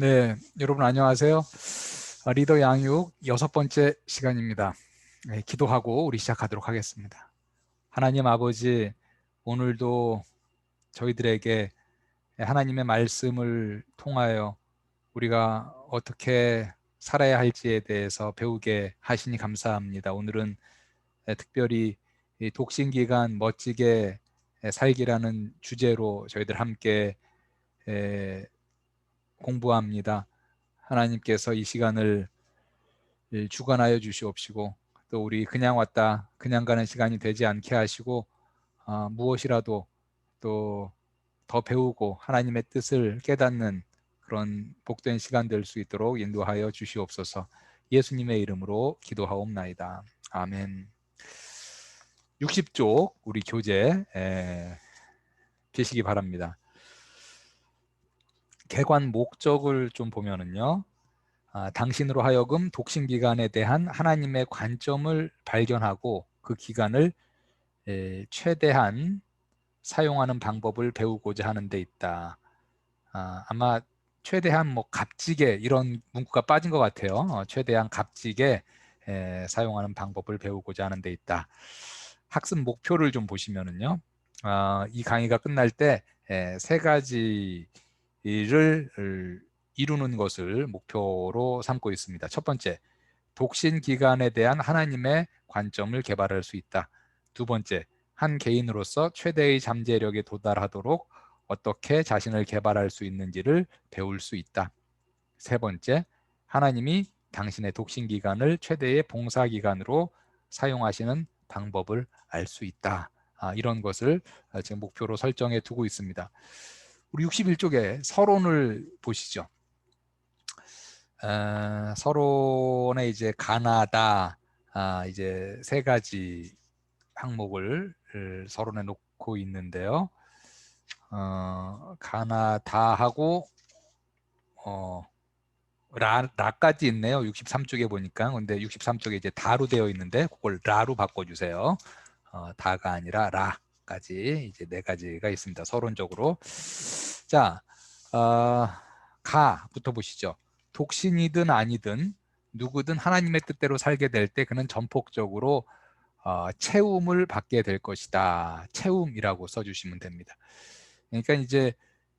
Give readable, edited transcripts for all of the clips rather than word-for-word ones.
네, 여러분 안녕하세요. 리더 양육 6번째 시간입니다. 네, 기도하고 우리 시작하도록 하겠습니다. 하나님 아버지, 오늘도 저희들에게 하나님의 말씀을 통하여 우리가 어떻게 살아야 할지에 대해서 배우게 하시니 감사합니다. 오늘은 특별히 이 독신기간 멋지게 살기라는 주제로 저희들 함께 공부합니다. 하나님께서 이 시간을 주관하여 주시옵시고, 또 우리 그냥 왔다 그냥 가는 시간이 되지 않게 하시고, 무엇이라도 또 더 배우고 하나님의 뜻을 깨닫는 그런 복된 시간 될 수 있도록 인도하여 주시옵소서. 예수님의 이름으로 기도하옵나이다. 아멘. 60쪽 우리 교재 계시기 바랍니다. 개관 목적을 좀 보면은요, 당신으로 하여금 독신기간에 대한 하나님의 관점을 발견하고 그 기간을 최대한 사용하는 방법을 배우고자 하는 데 있다. 아마 최대한 뭐 값지게 이런 문구가 빠진 것 같아요. 최대한 값지게 사용하는 방법을 배우고자 하는 데 있다. 학습 목표를 좀 보시면은요, 이 강의가 끝날 때 세 가지를 이루는 것을 목표로 삼고 있습니다. 첫 번째, 독신 기간에 대한 하나님의 관점을 개발할 수 있다. 두 번째, 한 개인으로서 최대의 잠재력에 도달하도록 어떻게 자신을 개발할 수 있는지를 배울 수 있다. 세 번째, 하나님이 당신의 독신 기간을 최대의 봉사 기간으로 사용하시는 방법을 알 수 있다. 이런 것을 지금 목표로 설정해 두고 있습니다. 우리 61쪽에 서론을 보시죠. 서론에 이제 가나다 이제 세 가지 항목을 서론에 놓고 있는데요. 가나다하고 라까지 있네요. 63쪽에 보니까. 근데 63쪽에 이제 다로 되어 있는데 그걸 라로 바꿔주세요. 다가 아니라 라까지 이제 네 가지가 있습니다. 서론적으로. 자, 가부터 보시죠. 독신이든 아니든 누구든 하나님의 뜻대로 살게 될 때 그는 전폭적으로 채움을 받게 될 것이다. 채움이라고 써주시면 됩니다. 그러니까 이제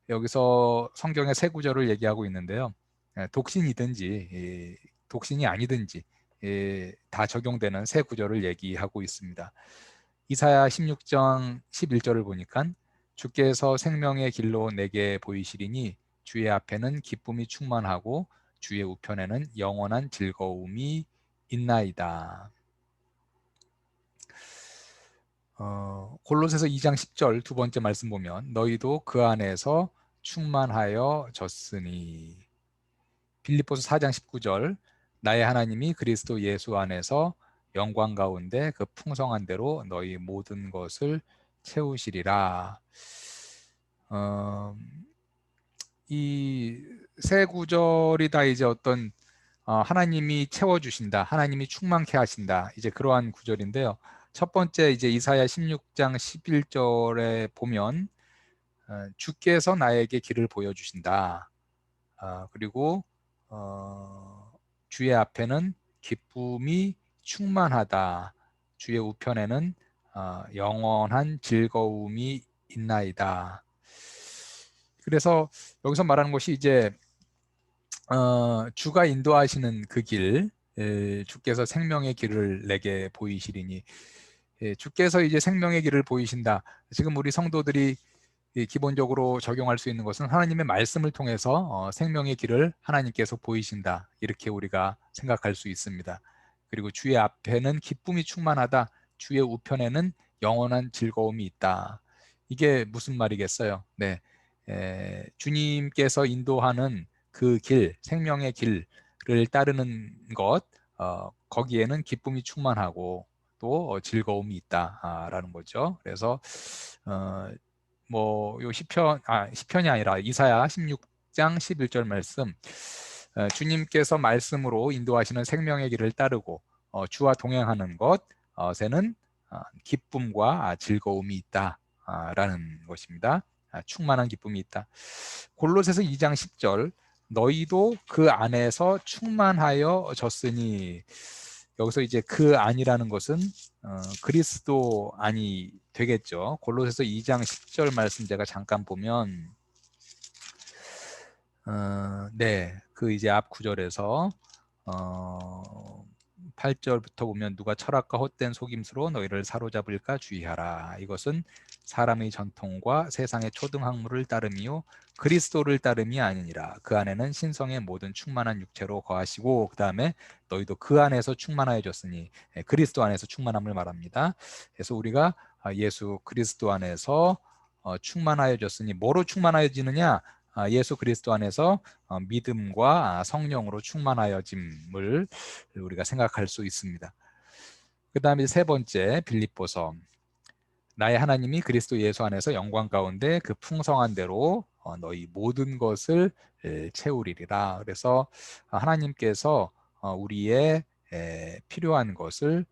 여기서 성경의 세 구절을 얘기하고 있는데요. 독신이든지 독신이 아니든지 다 적용되는 세 구절을 얘기하고 있습니다. 이사야 16장 11절을 보니까 주께서 생명의 길로 내게 보이시리니 주의 앞에는 기쁨이 충만하고 주의 우편에는 영원한 즐거움이 있나이다. 골로새서 2장 10절 두 번째 말씀 보면 너희도 그 안에서 충만하여 졌으니. 빌립보서 4장 19절 나의 하나님이 그리스도 예수 안에서 영광 가운데 그 풍성한 대로 너희 모든 것을 채우시리라. 이 세 구절이 다 이제 어떤 하나님이 채워주신다, 하나님이 충만케 하신다, 이제 그러한 구절인데요. 첫 번째 이제 이사야 16장 11절에 보면 주께서 나에게 길을 보여주신다. 그리고 주의 앞에는 기쁨이 충만하다. 주의 우편에는 영원한 즐거움이 있나이다. 그래서 여기서 말하는 것이 이제 주가 인도하시는 그 길, 주께서 생명의 길을 내게 보이시리니, 주께서 이제 생명의 길을 보이신다. 지금 우리 성도들이 기본적으로 적용할 수 있는 것은 하나님의 말씀을 통해서 생명의 길을 하나님께서 보이신다. 이렇게 우리가 생각할 수 있습니다. 그리고 주의 앞에는 기쁨이 충만하다. 주의 우편에는 영원한 즐거움이 있다. 이게 무슨 말이겠어요? 네, 주님께서 인도하는 그 길, 생명의 길을 따르는 것, 거기에는 기쁨이 충만하고 또 즐거움이 있다라는 거죠. 그래서 요 시편이 아니라 이사야 16장 11절 말씀, 주님께서 말씀으로 인도하시는 생명의 길을 따르고 주와 동행하는 것에는 기쁨과 즐거움이 있다라는 것입니다. 충만한 기쁨이 있다. 골로새서 2장 10절 너희도 그 안에서 충만하여졌으니, 여기서 이제 그 안이라는 것은 그리스도 안이 되겠죠. 골로새서 2장 10절 말씀 제가 잠깐 보면 네, 그 이제 앞 구절에서 8절부터 보면 누가 철학과 헛된 속임수로 너희를 사로잡을까 주의하라. 이것은 사람의 전통과 세상의 초등학문을 따름이요 그리스도를 따름이 아니니라. 그 안에는 신성의 모든 충만한 육체로 거하시고, 그 다음에 너희도 그 안에서 충만하여졌으니, 그리스도 안에서 충만함을 말합니다. 그래서 우리가 예수 그리스도 안에서 충만하여졌으니, 뭐로 충만하여지느냐? 예수 그리스도 안에서 믿음과 성령으로 충만하여짐을 우리가 생각할 수 있습니다. 그 다음에 세 번째, 빌립보서. 나의 하나님이 그리스도 예수 안에서 영광 가운데 그 풍성한 대로 너희 모든 것을 채우리라. 그래서 하나님께서 우리의 필요한 것을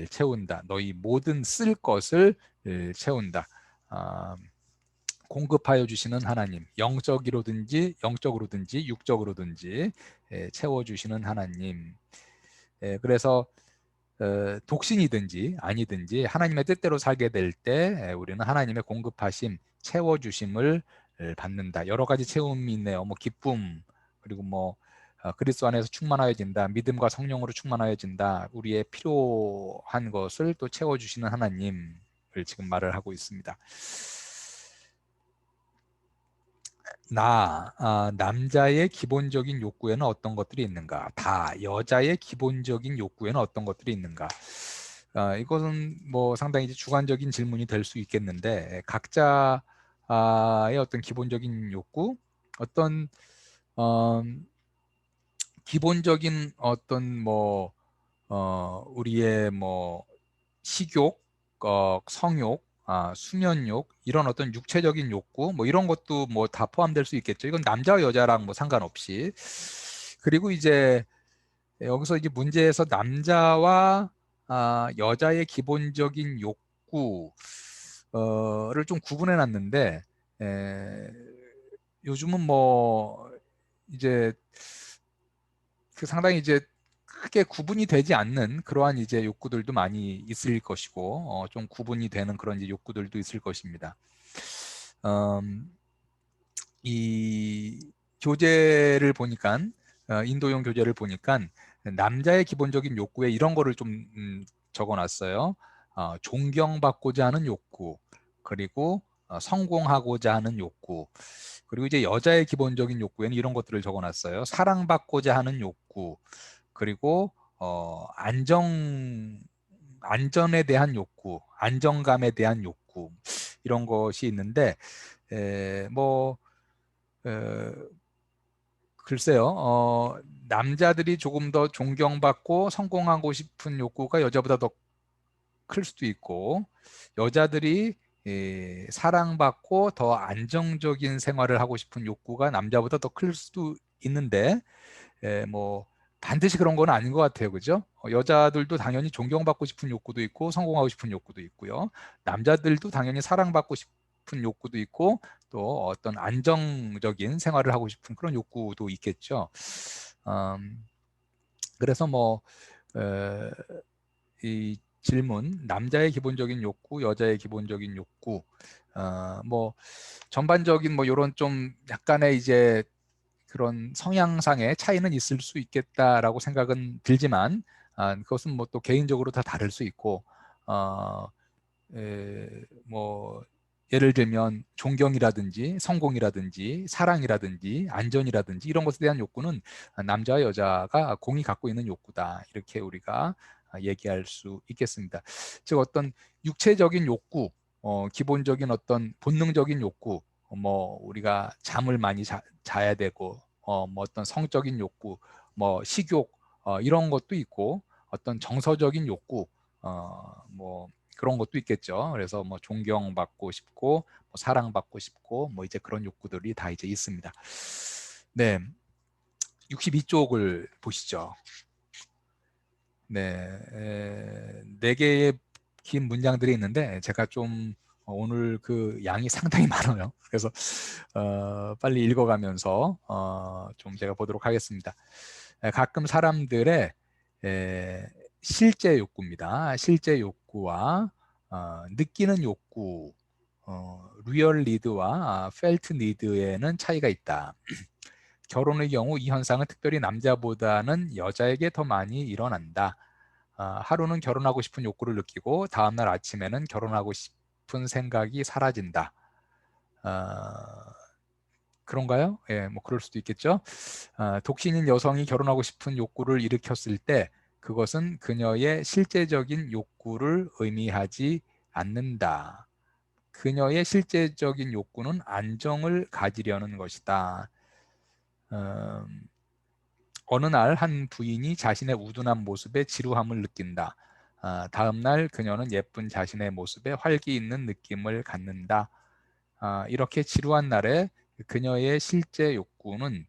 채운다. 너희 모든 쓸 것을 채운다. 공급하여 주시는 하나님, 영적으로든지 육적으로든지 채워주시는 하나님. 그래서 독신이든지 아니든지 하나님의 뜻대로 살게 될 때 우리는 하나님의 공급하심, 채워주심을 받는다. 여러 가지 채움이 있네요. 뭐 기쁨, 그리고 뭐 그리스도 안에서 충만하여진다. 믿음과 성령으로 충만하여진다. 우리의 필요한 것을 또 채워주시는 하나님을 지금 말을 하고 있습니다. 남자의 기본적인 욕구에는 어떤 것들이 있는가? 여자의 기본적인 욕구에는 어떤 것들이 있는가? 이것은 뭐 상당히 이제 주관적인 질문이 될 수 있겠는데, 각자의 어떤 기본적인 욕구, 어떤 기본적인 어떤 우리의 식욕, 성욕, 수면욕, 이런 어떤 육체적인 욕구, 이런 것도 다 포함될 수 있겠죠. 이건 남자와 여자랑 상관없이. 그리고 이제 여기서 이제 문제에서 남자와 여자의 기본적인 욕구를 좀 구분해 놨는데, 요즘은 이제 상당히 이제 크게 구분이 되지 않는 그러한 이제 욕구들도 많이 있을 것이고, 좀 구분이 되는 그런 이제 욕구들도 있을 것입니다. 이 교재를 보니까, 인도용 교재를 보니까 남자의 기본적인 욕구에 이런 거를 좀 적어놨어요. 존경받고자 하는 욕구, 그리고 성공하고자 하는 욕구, 그리고 이제 여자의 기본적인 욕구에는 이런 것들을 적어놨어요. 사랑받고자 하는 욕구, 그리고 안전에 대한 욕구, 안정감에 대한 욕구, 이런 것이 있는데, 에, 뭐 글쎄요, 남자들이 조금 더 존경받고 성공하고 싶은 욕구가 여자보다 더 클 수도 있고, 여자들이 사랑받고 더 안정적인 생활을 하고 싶은 욕구가 남자보다 더 클 수도 있는데, 반드시 그런 건 아닌 것 같아요. 그죠? 여자들도 당연히 존경받고 싶은 욕구도 있고, 성공하고 싶은 욕구도 있고요. 남자들도 당연히 사랑받고 싶은 욕구도 있고, 또 어떤 안정적인 생활을 하고 싶은 그런 욕구도 있겠죠. 그래서 이 질문, 남자의 기본적인 욕구, 여자의 기본적인 욕구, 전반적인 이런 좀 약간의 이제 그런 성향상의 차이는 있을 수 있겠다라고 생각은 들지만, 그것은 또 개인적으로 다 다를 수 있고, 어, 에, 뭐 예를 들면 존경이라든지 성공이라든지 사랑이라든지 안전이라든지 이런 것에 대한 욕구는 남자와 여자가 공이 갖고 있는 욕구다, 이렇게 우리가 얘기할 수 있겠습니다. 즉 어떤 육체적인 욕구, 기본적인 어떤 본능적인 욕구, 우리가 잠을 많이 자야 되고, 어떤 성적인 욕구, 식욕, 이런 것도 있고, 어떤 정서적인 욕구, 그런 것도 있겠죠. 그래서 존경받고 싶고, 사랑받고 싶고, 이제 그런 욕구들이 다 이제 있습니다. 네, 62쪽을 보시죠. 네, 네 개의 긴 문장들이 있는데 제가 좀 오늘 그 양이 상당히 많아요. 그래서 빨리 읽어가면서 좀 제가 보도록 하겠습니다. 가끔 사람들의 실제 욕구입니다. 실제 욕구와 느끼는 욕구, 리얼 니드와 펠트 니드에는 차이가 있다. 결혼의 경우 이 현상은 특별히 남자보다는 여자에게 더 많이 일어난다. 하루는 결혼하고 싶은 욕구를 느끼고 다음날 아침에는 결혼하고 싶은 생각이 사라진다. 그런가요? 예, 뭐 그럴 수도 있겠죠. 독신인 여성이 결혼하고 싶은 욕구를 일으켰을 때 그것은 그녀의 실제적인 욕구를 의미하지 않는다. 그녀의 실제적인 욕구는 안정을 가지려는 것이다. 어느 날 한 부인이 자신의 우둔한 모습에 지루함을 느낀다. 다음 날 그녀는 예쁜 자신의 모습에 활기 있는 느낌을 갖는다. 이렇게 지루한 날에 그녀의 실제 욕구는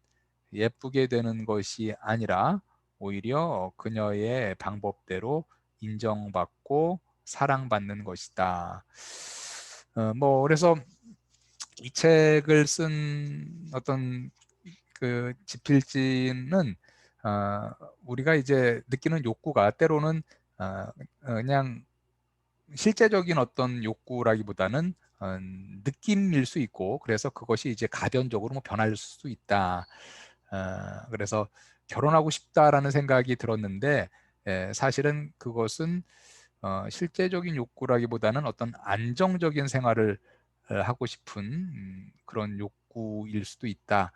예쁘게 되는 것이 아니라 오히려 그녀의 방법대로 인정받고 사랑받는 것이다. 뭐 그래서 이 책을 쓴 어떤 그 지필진은 우리가 이제 느끼는 욕구가 때로는 그냥 실제적인 어떤 욕구라기보다는 느낌일 수 있고, 그래서 그것이 이제 가변적으로 뭐 변할 수 있다. 그래서 결혼하고 싶다라는 생각이 들었는데 사실은 그것은 실제적인 욕구라기보다는 어떤 안정적인 생활을 하고 싶은 그런 욕구일 수도 있다.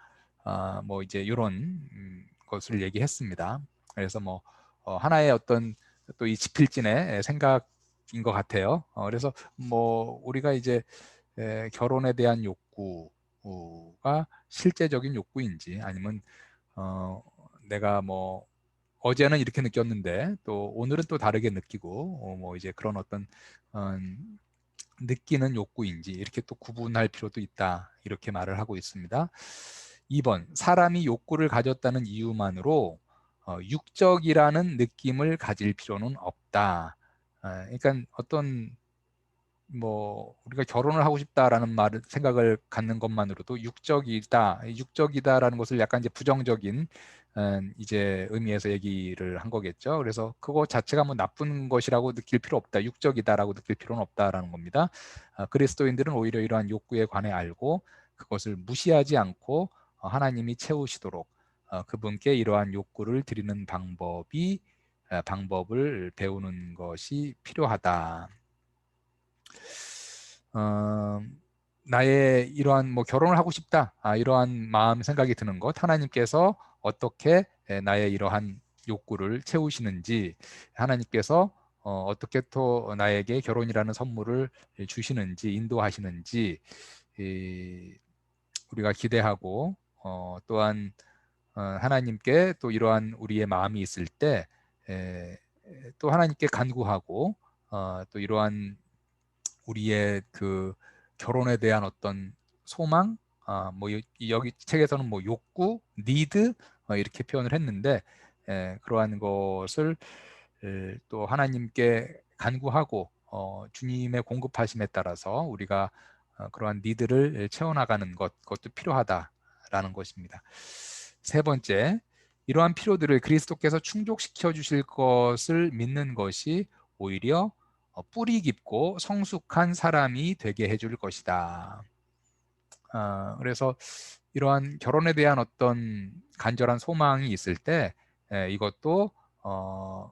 뭐 이제 이런 것을 얘기했습니다. 그래서 뭐 하나의 어떤 또 이 지필진의 생각인 것 같아요. 그래서 뭐 우리가 이제 결혼에 대한 욕구가 실제적인 욕구인지, 아니면 내가 뭐 어제는 이렇게 느꼈는데 또 오늘은 또 다르게 느끼고 뭐 이제 그런 어떤 느끼는 욕구인지 이렇게 또 구분할 필요도 있다, 이렇게 말을 하고 있습니다. 2번, 사람이 욕구를 가졌다는 이유만으로 육적이라는 느낌을 가질 필요는 없다. 그러니까 어떤 뭐 우리가 결혼을 하고 싶다라는 말을 생각을 갖는 것만으로도 육적이다라는 것을 약간 이제 부정적인 이제 의미에서 얘기를 한 거겠죠. 그래서 그거 자체가 뭐 나쁜 것이라고 느낄 필요 없다, 육적이다라고 느낄 필요는 없다라는 겁니다. 그리스도인들은 오히려 이러한 욕구에 관해 알고 그것을 무시하지 않고 하나님이 채우시도록 그분께 이러한 욕구를 드리는 방법을 배우는 것이 필요하다. 나의 이러한 뭐 결혼을 하고 싶다, 이러한 마음 생각이 드는 것, 하나님께서 어떻게 나의 이러한 욕구를 채우시는지, 하나님께서 어떻게 또 나에게 결혼이라는 선물을 주시는지, 인도하시는지 우리가 기대하고 또한 하나님께 또 이러한 우리의 마음이 있을 때 또 하나님께 간구하고 또 이러한 우리의 그 결혼에 대한 어떤 소망, 뭐 여기 책에서는 뭐 욕구, 니드 이렇게 표현을 했는데 그러한 것을 또 하나님께 간구하고 주님의 공급하심에 따라서 우리가 그러한 니드를 채워나가는 그것도 필요하다라는 것입니다. 세 번째, 이러한 필요들을 그리스도께서 충족시켜 주실 것을 믿는 것이 오히려 뿌리 깊고 성숙한 사람이 되게 해줄 것이다. 그래서 이러한 결혼에 대한 어떤 간절한 소망이 있을 때 이것도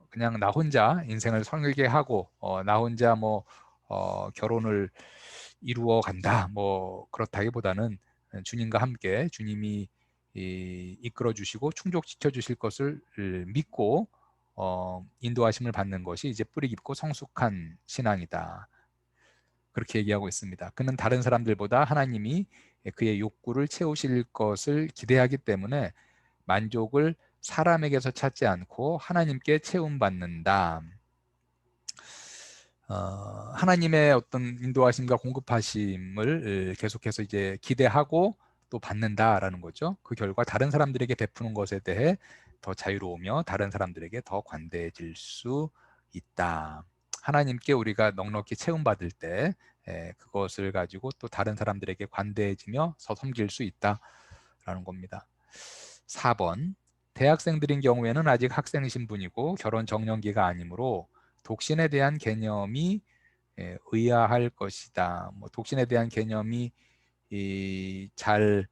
그냥 나 혼자 인생을 설계하고 나 혼자 뭐 결혼을 이루어 간다, 뭐 그렇다기보다는 주님과 함께 주님이 이끌어 주시고 충족시켜 주실 것을 믿고 인도하심을 받는 것이 이제 뿌리 깊고 성숙한 신앙이다, 그렇게 얘기하고 있습니다. 그는 다른 사람들보다 하나님이 그의 욕구를 채우실 것을 기대하기 때문에 만족을 사람에게서 찾지 않고 하나님께 채움받는다. 하나님의 어떤 인도하심과 공급하심을 계속해서 이제 기대하고 또 받는다라는 거죠. 그 결과 다른 사람들에게 베푸는 것에 대해 더 자유로우며 다른 사람들에게 더 관대해질 수 있다. 하나님께 우리가 넉넉히 채움받을 때 그것을 가지고 또 다른 사람들에게 관대해지며 섬길 수 있다라는 겁니다. 4번, 대학생들인 경우에는 아직 학생 신분이고 결혼 정년기가 아니므로 독신에 대한 개념이 의아할 것이다. 뭐 독신에 대한 개념이 잘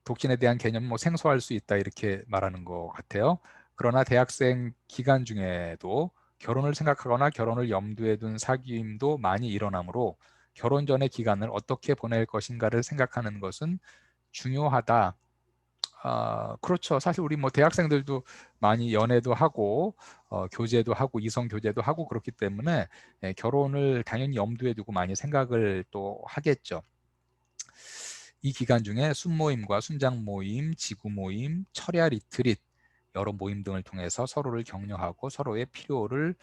독신에 대한 개념 뭐 생소할 수 있다 이렇게 말하는 것 같아요. 그러나 대학생 기간 중에도 결혼을 생각하거나 결혼을 염두에 둔 사귐도 많이 일어나므로 결혼 전의 기간을 어떻게 보낼 것인가를 생각하는 것은 중요하다. 그렇죠. 사실 우리 뭐 대학생들도 많이 연애도 하고 교제도 하고 이성 교제도 하고 그렇기 때문에 결혼을 당연히 염두에 두고 많이 생각을 또 하겠죠. 이 기간 중에 순모임과 순장 모임, 지구 모임, 철야 리트릿 여러 모임 등을 통해서 서로를 격려하고 서로의 필요를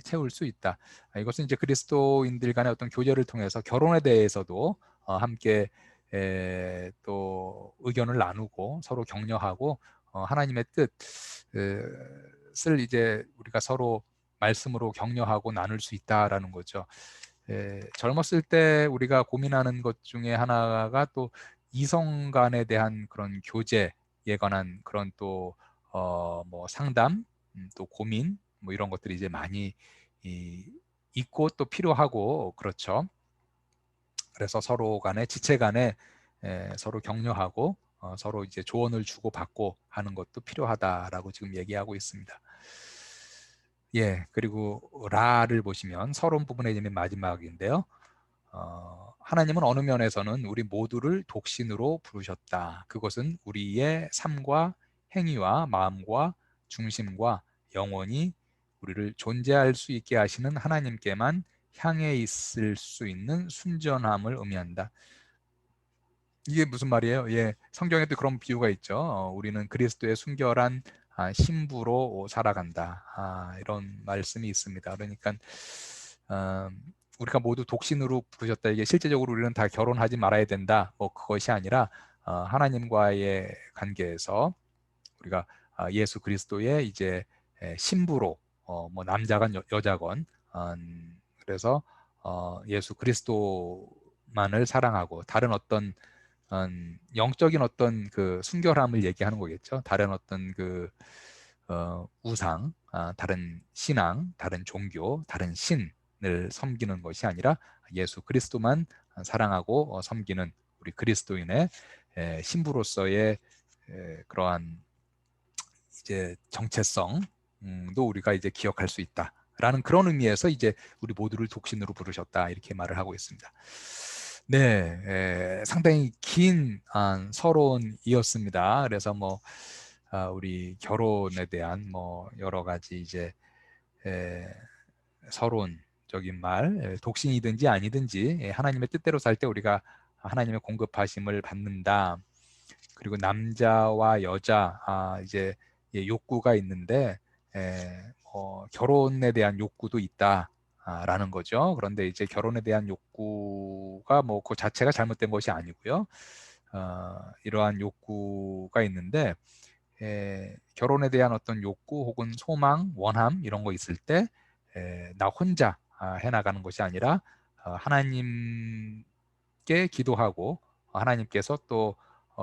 채울 수 있다. 이것은 이제 그리스도인들 간의 어떤 교제를 통해서 결혼에 대해서도 함께 또 의견을 나누고 서로 격려하고 하나님의 뜻을 이제 우리가 서로 말씀으로 격려하고 나눌 수 있다라는 거죠. 젊었을 때 우리가 고민하는 것 중에 하나가 또 이성 간에 대한 그런 교제에 관한 그런 또 뭐 상담, 또 고민 뭐 이런 것들이 이제 많이 있고 또 필요하고 그렇죠. 그래서 서로 간에 지체 간에 서로 격려하고 서로 이제 조언을 주고 받고 하는 것도 필요하다라고 지금 얘기하고 있습니다. 예, 그리고 라를 보시면 서론 부분에 있는 마지막인데요. 하나님은 어느 면에서는 우리 모두를 독신으로 부르셨다. 그것은 우리의 삶과 행위와 마음과 중심과 영혼이 우리를 존재할 수 있게 하시는 하나님께만 향해 있을 수 있는 순전함을 의미한다. 이게 무슨 말이에요? 예, 성경에도 그런 비유가 있죠. 우리는 그리스도의 순결한 신부로 살아간다. 이런 말씀이 있습니다. 그러니까 우리가 모두 독신으로 부르셨다. 이게 실제적으로 우리는 다 결혼하지 말아야 된다. 뭐 그것이 아니라 하나님과의 관계에서 우리가 예수 그리스도의 이제 신부로 뭐 남자건 여자건 그래서 예수 그리스도만을 사랑하고 다른 어떤 영적인 어떤 그 순결함을 얘기하는 거겠죠. 다른 어떤 그 우상, 다른 신앙, 다른 종교, 다른 신을 섬기는 것이 아니라 예수 그리스도만 사랑하고 섬기는 우리 그리스도인의 신부로서의 그러한 이제 정체성도 우리가 이제 기억할 수 있다라는 그런 의미에서 이제 우리 모두를 독신으로 부르셨다 이렇게 말을 하고 있습니다. 네, 상당히 긴 서론이었습니다. 그래서 뭐 우리 결혼에 대한 뭐 여러 가지 이제 서론적인 말, 독신이든지 아니든지 하나님의 뜻대로 살 때 우리가 하나님의 공급하심을 받는다. 그리고 남자와 여자 이제 욕구가 있는데 결혼에 대한 욕구도 있다라는 거죠. 그런데 이제 결혼에 대한 욕구가 뭐 그 자체가 잘못된 것이 아니고요. 이러한 욕구가 있는데 결혼에 대한 어떤 욕구 혹은 소망, 원함 이런 거 있을 때 나 혼자 해나가는 것이 아니라 하나님께 기도하고 하나님께서 또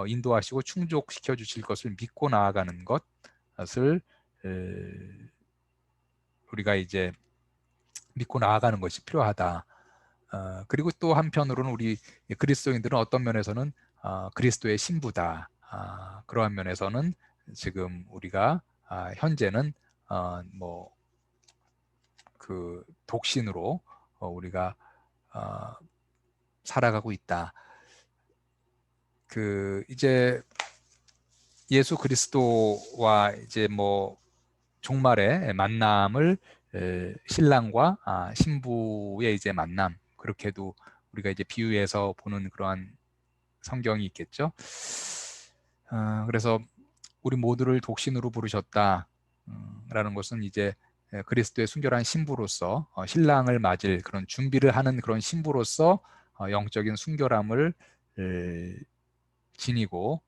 인도하시고 충족시켜 주실 것을 믿고 나아가는 것을 우리가 이제 믿고 나아가는 것이 필요하다. 그리고 또 한편으로는 우리 그리스도인들은 어떤 면에서는 그리스도의 신부다. 그러한 면에서는 지금 우리가 현재는 뭐 그 독신으로 우리가 살아가고 있다. 그 이제 예수 그리스도와 이제 뭐 종말의 만남을 신랑과 신부의 이제 만남 그렇게도 우리가 이제 비유해서 보는 그러한 성경이 있겠죠. 그래서 우리 모두를 독신으로 부르셨다 라는 것은 이제 그리스도의 순결한 신부로서 신랑을 맞을 그런 준비를 하는 그런 신부로서 영적인 순결함을 지니고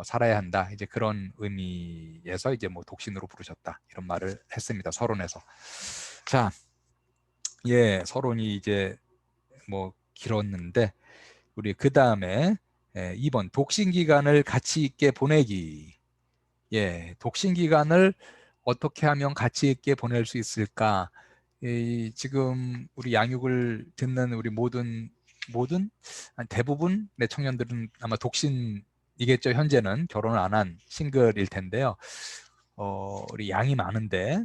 살아야 한다. 이제 그런 의미에서 이제 뭐 독신으로 부르셨다 이런 말을 했습니다. 서론에서. 자, 예, 서론이 이제 뭐 길었는데 우리 그 다음에 2번 독신 기간을 가치 있게 보내기. 예, 독신 기간을 어떻게 하면 가치 있게 보낼 수 있을까? 지금 우리 양육을 듣는 우리 모든 아니, 대부분 내 청년들은 아마 독신이겠죠. 현재는 결혼을 안 한 싱글일 텐데요. 우리 양이 많은데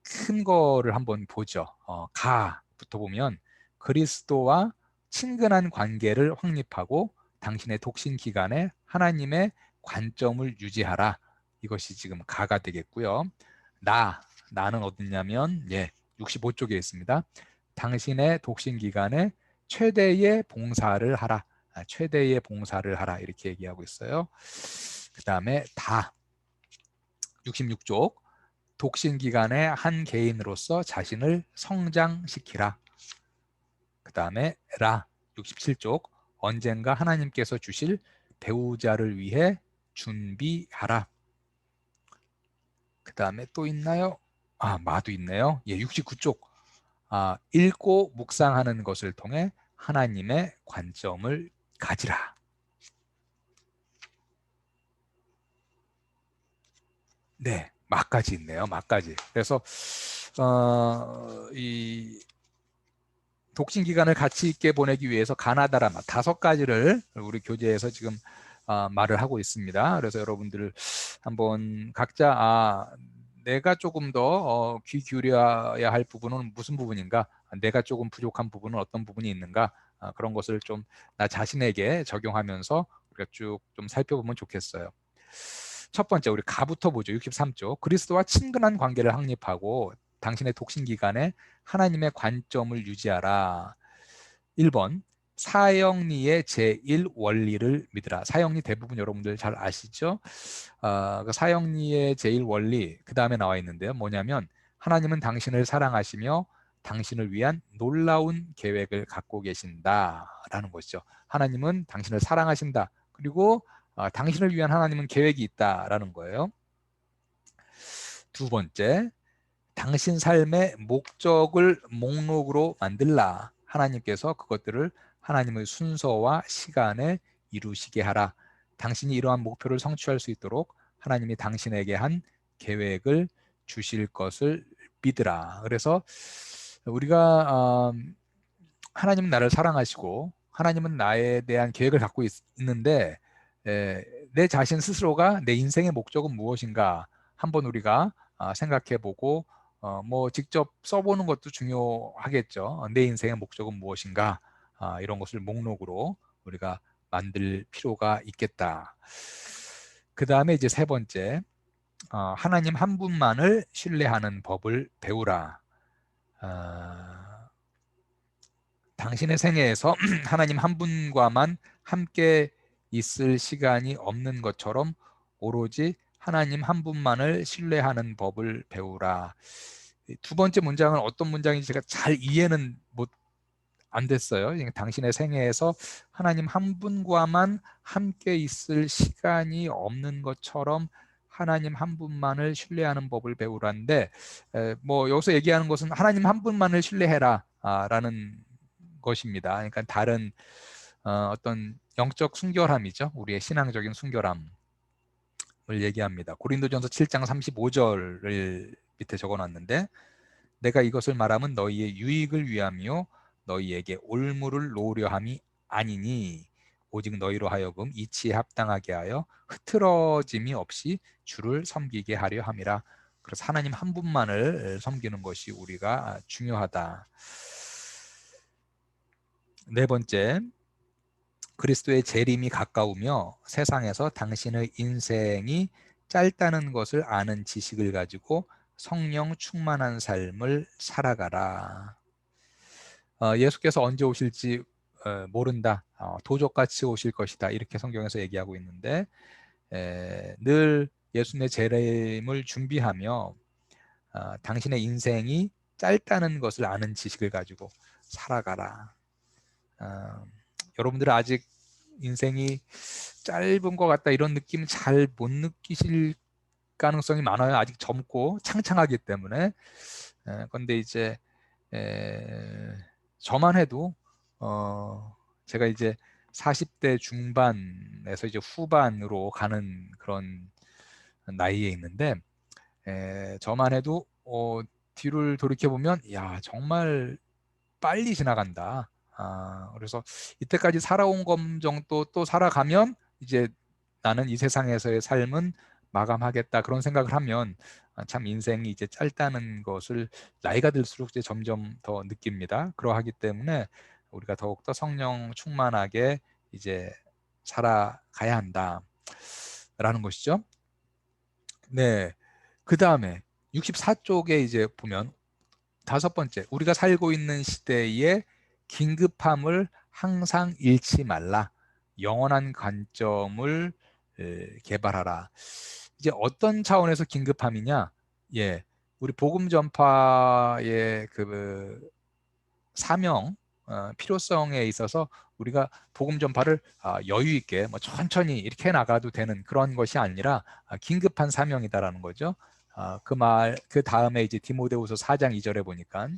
큰 거를 한번 보죠. 가부터 보면 그리스도와 친근한 관계를 확립하고 당신의 독신 기간에 하나님의 관점을 유지하라. 이것이 지금 가가 되겠고요. 나는 어딨냐면 65쪽에 있습니다. 당신의 독신 기간에 최대의 봉사를 하라. 최대의 봉사를 하라. 이렇게 얘기하고 있어요. 그 다음에 66쪽 독신 기간에 한 개인으로서 자신을 성장시키라. 그 다음에 67쪽 언젠가 하나님께서 주실 배우자를 위해 준비하라. 그 다음에 또 있나요? 마도 있네요. 69쪽 읽고 묵상하는 것을 통해 하나님의 관점을 가지라. 네, 마까지 있네요. 마까지. 그래서 이 독신 기간을 가치 있게 보내기 위해서 가나다라 5가지를 우리 교재에서 지금 말을 하고 있습니다. 그래서 여러분들 한번 각자 내가 조금 더 귀 기울여야 할 부분은 무슨 부분인가, 내가 조금 부족한 부분은 어떤 부분이 있는가, 그런 것을 좀 나 자신에게 적용하면서 우리가 쭉 좀 살펴보면 좋겠어요. 첫 번째 우리 가부터 보죠. 63쪽 그리스도와 친근한 관계를 확립하고 당신의 독신 기간에 하나님의 관점을 유지하라. 1번 사형리의 제1원리를 믿으라. 사형리 대부분 여러분들 잘 아시죠? 그 사형리의 제1원리 그 다음에 나와 있는데요. 뭐냐면 하나님은 당신을 사랑하시며 당신을 위한 놀라운 계획을 갖고 계신다라는 것이죠. 하나님은 당신을 사랑하신다. 그리고 당신을 위한 하나님은 계획이 있다라는 거예요. 두 번째, 당신 삶의 목적을 목록으로 만들라. 하나님께서 그것들을 하나님의 순서와 시간에 이루시게 하라. 당신이 이러한 목표를 성취할 수 있도록 하나님이 당신에게 한 계획을 주실 것을 믿으라. 그래서 우리가 하나님은 나를 사랑하시고 하나님은 나에 대한 계획을 갖고 있는데 내 자신 스스로가 내 인생의 목적은 무엇인가 한번 우리가 생각해보고 뭐 직접 써보는 것도 중요하겠죠. 내 인생의 목적은 무엇인가 이런 것을 목록으로 우리가 만들 필요가 있겠다. 그 다음에 이제 세 번째 하나님 한 분만을 신뢰하는 법을 배우라. 당신의 생애에서 하나님 한 분과만 함께 있을 시간이 없는 것처럼 오로지 하나님 한 분만을 신뢰하는 법을 배우라. 두 번째 문장은 어떤 문장인지 제가 잘 이해는 안 됐어요. 당신의 생애에서 하나님 한 분과만 함께 있을 시간이 없는 것처럼 하나님 한 분만을 신뢰하는 법을 배우라는데 뭐 여기서 얘기하는 것은 하나님 한 분만을 신뢰해라 라는 것입니다. 그러니까 다른 어떤 영적 순결함이죠. 우리의 신앙적인 순결함을 얘기합니다. 고린도전서 7장 35절을 밑에 적어놨는데 내가 이것을 말하면 너희의 유익을 위함이요 너희에게 올무를 놓으려 함이 아니니 오직 너희로 하여금 이치에 합당하게 하여 흐트러짐이 없이 주를 섬기게 하려 함이라. 그래서 하나님 한 분만을 섬기는 것이 우리가 중요하다. 네 번째, 그리스도의 재림이 가까우며 세상에서 당신의 인생이 짧다는 것을 아는 지식을 가지고 성령 충만한 삶을 살아가라. 예수께서 언제 오실지 모른다. 도적같이 오실 것이다. 이렇게 성경에서 얘기하고 있는데 늘 예수님의 재림을 준비하며 당신의 인생이 짧다는 것을 아는 지식을 가지고 살아가라. 여러분들은 아직 인생이 짧은 것 같다 이런 느낌 잘 못 느끼실 가능성이 많아요. 아직 젊고 창창하기 때문에. 그런데 이제 저만 해도 제가 이제 40대 중반에서 이제 후반으로 가는 그런 나이에 있는데, 저만 해도 뒤를 돌이켜보면 야, 정말 빨리 지나간다. 그래서 이때까지 살아온 검정도 또 살아가면 이제 나는 이 세상에서의 삶은 마감하겠다, 그런 생각을 하면 참 인생이 이제 짧다는 것을 나이가 들수록 이제 점점 더 느낍니다. 그러하기 때문에 우리가 더욱더 성령 충만하게 이제 살아가야 한다라는 것이죠. 네. 그 다음에 64쪽에 이제 보면 다섯 번째, 우리가 살고 있는 시대에 긴급함을 항상 잃지 말라. 영원한 관점을 개발하라. 이제 어떤 차원에서 긴급함이냐? 예, 우리 복음 전파의 그 사명, 필요성에 있어서 우리가 복음 전파를 여유 있게 뭐 천천히 이렇게 해 나가도 되는 그런 것이 아니라 긴급한 사명이다라는 거죠. 그 다음에 이제 디모데후서 4장 2절에 보니까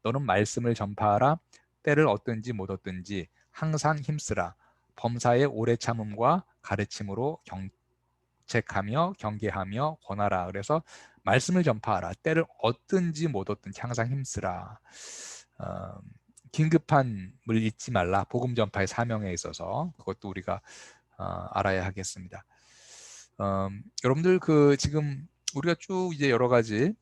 너는 말씀을 전파하라. 때를 얻든지 못 얻든지 항상 힘쓰라. 범사의 오래 참음과 가르침으로 경책하며 경계하며 권하라. 그래서 말씀을 전파하라. 때를 얻든지 못 얻든지 항상 힘쓰라. 어, 긴급함을 잊지 말라. 복음 전파의 사명에 있어서 그것도 우리가 알아야 하겠습니다. 여러분들 그 지금 우리가 쭉 이제 여러 가지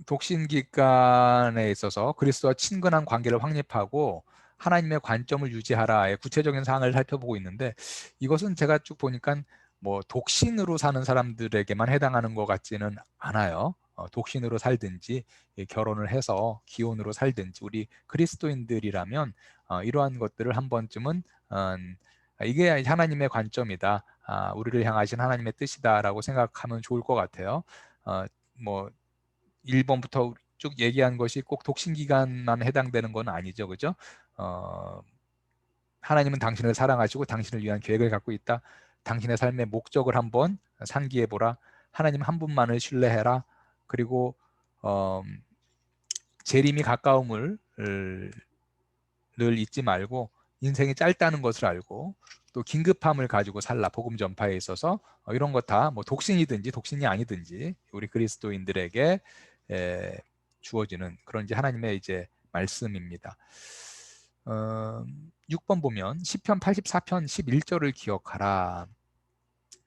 독신기간에 있어서 그리스도와 친근한 관계를 확립하고 하나님의 관점을 유지하라의 구체적인 사항을 살펴보고 있는데, 이것은 제가 쭉 보니까 뭐 독신으로 사는 사람들에게만 해당하는 것 같지는 않아요. 독신으로 살든지 결혼을 해서 기혼으로 살든지 우리 그리스도인들이라면 이러한 것들을 한 번쯤은 이게 하나님의 관점이다, 우리를 향하신 하나님의 뜻이다라고 생각하면 좋을 것 같아요. 뭐 1번부터 쭉 얘기한 것이 꼭 독신기간만 해당되는 건 아니죠. 그죠? 하나님은 당신을 사랑하시고 당신을 위한 계획을 갖고 있다. 당신의 삶의 목적을 한번 상기해보라. 하나님 한 분만을 신뢰해라. 그리고 재림이 가까움을 늘 잊지 말고 인생이 짧다는 것을 알고 또 긴급함을 가지고 살라. 복음 전파에 있어서 이런 것 다 뭐 독신이든지 독신이 아니든지 우리 그리스도인들에게 주어지는 그런 이제 하나님의 이제 말씀입니다. 6번 보면 시편 84편 11절을 기억하라.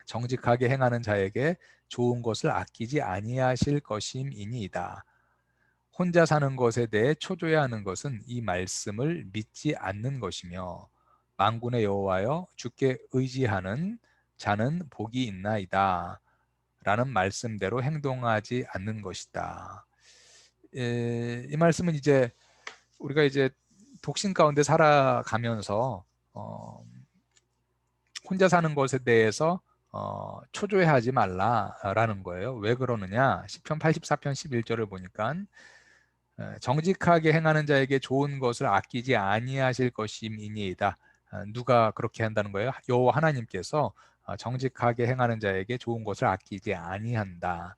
정직하게 행하는 자에게 좋은 것을 아끼지 아니하실 것임이니이다. 혼자 사는 것에 대해 초조해 하는 것은 이 말씀을 믿지 않는 것이며 만군의 여호와여 주께 의지하는 자는 복이 있나이다 라는 말씀대로 행동하지 않는 것이다. 이 말씀은 이제 우리가 이제 독신 가운데 살아가면서 혼자 사는 것에 대해서 초조해하지 말라라는 거예요. 왜 그러느냐? 시편 84편 11절을 보니까 정직하게 행하는 자에게 좋은 것을 아끼지 아니하실 것임이니이다. 누가 그렇게 한다는 거예요? 여호와 하나님께서 정직하게 행하는 자에게 좋은 것을 아끼지 아니한다.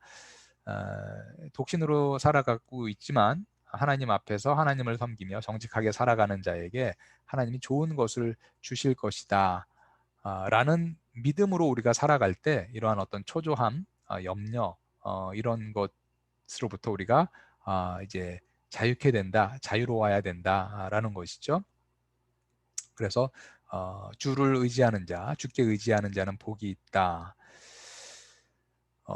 독신으로 살아가고 있지만 하나님 앞에서 하나님을 섬기며 정직하게 살아가는 자에게 하나님이 좋은 것을 주실 것이다 라는 믿음으로 우리가 살아갈 때 이러한 어떤 초조함, 염려 이런 것으로부터 우리가 이제 자유케 된다, 자유로워야 된다라는 것이죠. 그래서 주를 의지하는 자, 주께 의지하는 자는 복이 있다.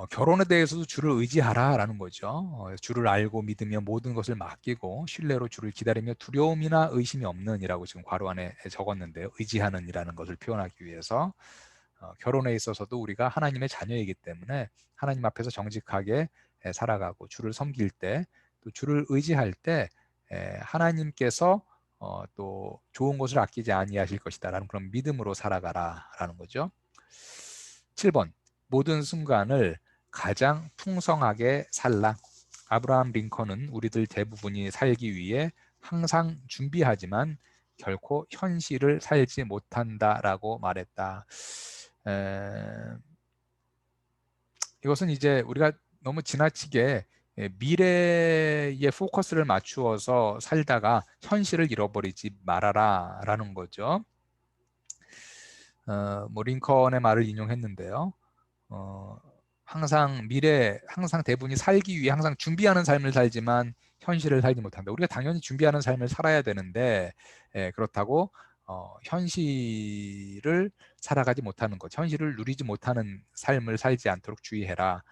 결혼에 대해서도 주를 의지하라라는 거죠. 주를 알고 믿으며 모든 것을 맡기고 신뢰로 주를 기다리며 두려움이나 의심이 없는이라고 지금 괄호 안에 적었는데요. 의지하는이라는 것을 표현하기 위해서 결혼에 있어서도 우리가 하나님의 자녀이기 때문에 하나님 앞에서 정직하게 살아가고 주를 섬길 때 또 주를 의지할 때 하나님께서 또 좋은 것을 아끼지 아니하실 것이다라는 그런 믿음으로 살아가라라는 거죠. 7번 모든 순간을 가장 풍성하게 살라. 아브라함 링컨은 우리들 대부분이 살기 위해 항상 준비하지만 결코 현실을 살지 못한다라고 말했다. 이것은 이제 우리가 너무 지나치게 미래에 포커스를 맞추어서 살다가 현실을 잃어버리지 말아라 라는 거죠. 뭐 링컨의 말을 인용했는데요. 항상 대부분이 살기 위해 항상 준비하는 삶을 살지만 현실을 살지 못한다. 우리가 당연히 준비하는 삶을 살아야 되는데 그렇다고 현실을 살아가지 못하는 것, 현실을 누리지 못하는 삶을 살지 않도록 주의해라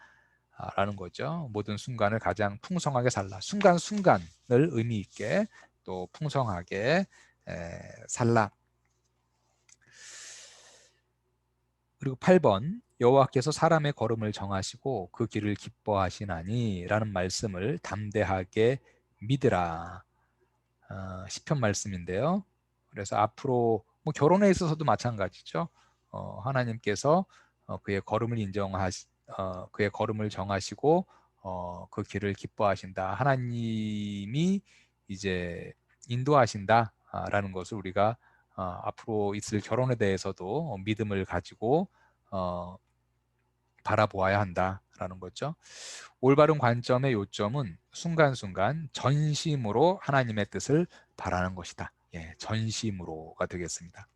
라는 거죠. 모든 순간을 가장 풍성하게 살라. 순간순간을 의미 있게 또 풍성하게 살라. 그리고 8번 여호와께서 사람의 걸음을 정하시고 그 길을 기뻐하시나니 라는 말씀을 담대하게 믿으라. 시편 말씀인데요. 그래서 앞으로 뭐 결혼에 있어서도 마찬가지죠. 하나님께서 그의 걸음을 정하시고 그 길을 기뻐하신다. 하나님이 이제 인도하신다라는 것을 우리가 앞으로 있을 결혼에 대해서도 믿음을 가지고 바라보아야 한다라는 거죠. 올바른 관점의 요점은 순간순간 전심으로 하나님의 뜻을 바라는 것이다. 예, 전심으로가 되겠습니다.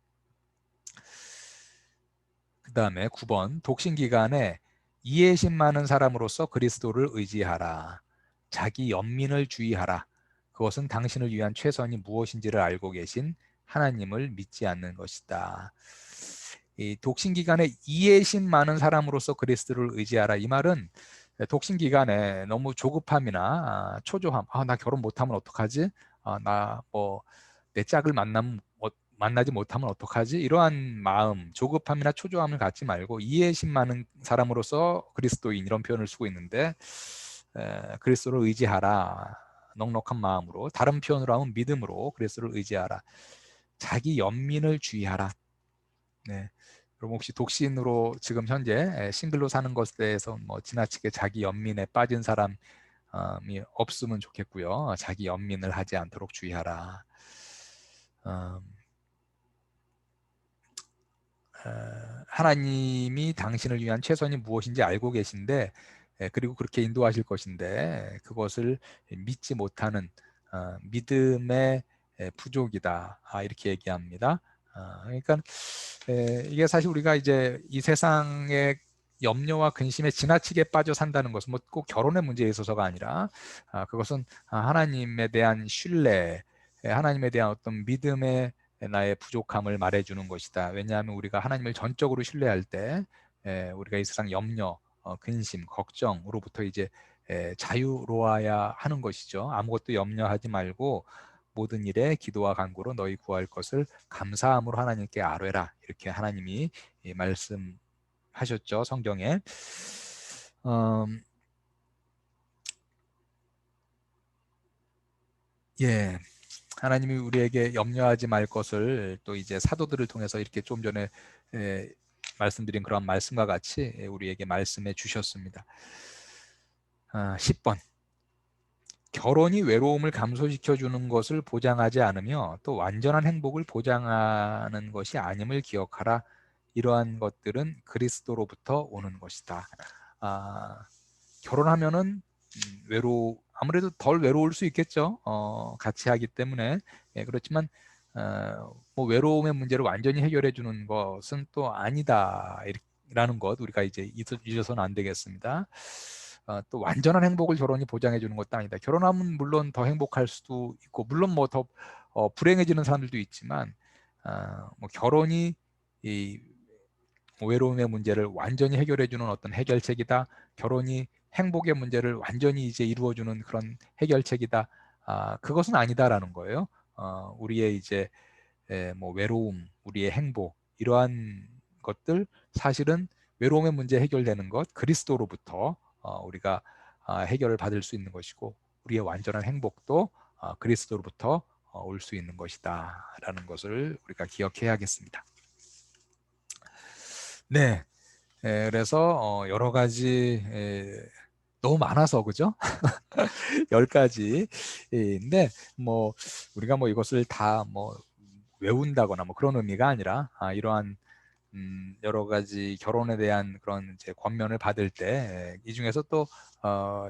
그 다음에 9번 독신기간에 이해심 많은 사람으로서 그리스도를 의지하라. 자기 연민을 주의하라. 그것은 당신을 위한 최선이 무엇인지를 알고 계신 하나님을 믿지 않는 것이다. 이 독신기간에 이해심 많은 사람으로서 그리스도를 의지하라. 이 말은 독신기간에 너무 조급함이나 초조함, 나 결혼 못하면 어떡하지? 나 뭐 내 짝을 만나지 못하면 어떡하지? 이러한 마음, 조급함이나 초조함을 갖지 말고 이해심 많은 사람으로서 그리스도인 이런 표현을 쓰고 있는데 그리스도를 의지하라. 넉넉한 마음으로, 다른 표현으로 하면 믿음으로 그리스도를 의지하라. 자기 연민을 주의하라. 네. 그럼 혹시 독신으로 지금 현재 싱글로 사는 것에 대해서 뭐 지나치게 자기 연민에 빠진 사람이 없으면 좋겠고요. 자기 연민을 하지 않도록 주의하라. 하나님이 당신을 위한 최선이 무엇인지 알고 계신데 그리고 그렇게 인도하실 것인데 그것을 믿지 못하는 믿음의 부족이다. 이렇게 얘기합니다. 그러니까 이게 사실 우리가 이제 이 세상의 염려와 근심에 지나치게 빠져 산다는 것은 뭐 꼭 결혼의 문제에 있어서가 아니라 그것은 하나님에 대한 신뢰, 하나님에 대한 어떤 믿음의 나의 부족함을 말해주는 것이다. 왜냐하면 우리가 하나님을 전적으로 신뢰할 때 우리가 이 세상 염려, 근심, 걱정으로부터 이제 자유로워야 하는 것이죠. 아무것도 염려하지 말고 모든 일에 기도와 간구로 너희 구할 것을 감사함으로 하나님께 아뢰라. 이렇게 하나님이 말씀하셨죠. 성경에. 예. 하나님이 우리에게 염려하지 말 것을 또 이제 사도들을 통해서 이렇게 좀 전에 말씀드린 그런 말씀과 같이 우리에게 말씀해 주셨습니다. 10번 결혼이 외로움을 감소시켜 주는 것을 보장하지 않으며 또 완전한 행복을 보장하는 것이 아님을 기억하라. 이러한 것들은 그리스도로부터 오는 것이다. 결혼하면은 아무래도 덜 외로울 수 있겠죠. 같이 하기 때문에. 그렇지만 뭐 외로움의 문제를 완전히 해결해 주는 것은 또 아니다라는 것 우리가 이제 잊어서는 안 되겠습니다. 또 완전한 행복을 결혼이 보장해 주는 것도 아니다. 결혼하면 물론 더 행복할 수도 있고 물론 뭐 더 불행해지는 사람들도 있지만 뭐 결혼이 이 외로움의 문제를 완전히 해결해 주는 어떤 해결책이다. 결혼이 행복의 문제를 완전히 이제 이루어주는 그런 해결책이다. 그것은 아니다라는 거예요. 우리의 이제 뭐 외로움, 우리의 행복 이러한 것들 사실은 외로움의 문제 해결되는 것 그리스도로부터 우리가 해결을 받을 수 있는 것이고 우리의 완전한 행복도 그리스도로부터 올 수 있는 것이다 라는 것을 우리가 기억해야겠습니다. 네, 그래서 여러 가지 너무 많아서 그죠? 10가지인데 뭐 우리가 뭐 이것을 다 뭐 외운다거나 뭐 그런 의미가 아니라 이러한 여러 가지 결혼에 대한 그런 이제 권면을 받을 때 이 중에서 또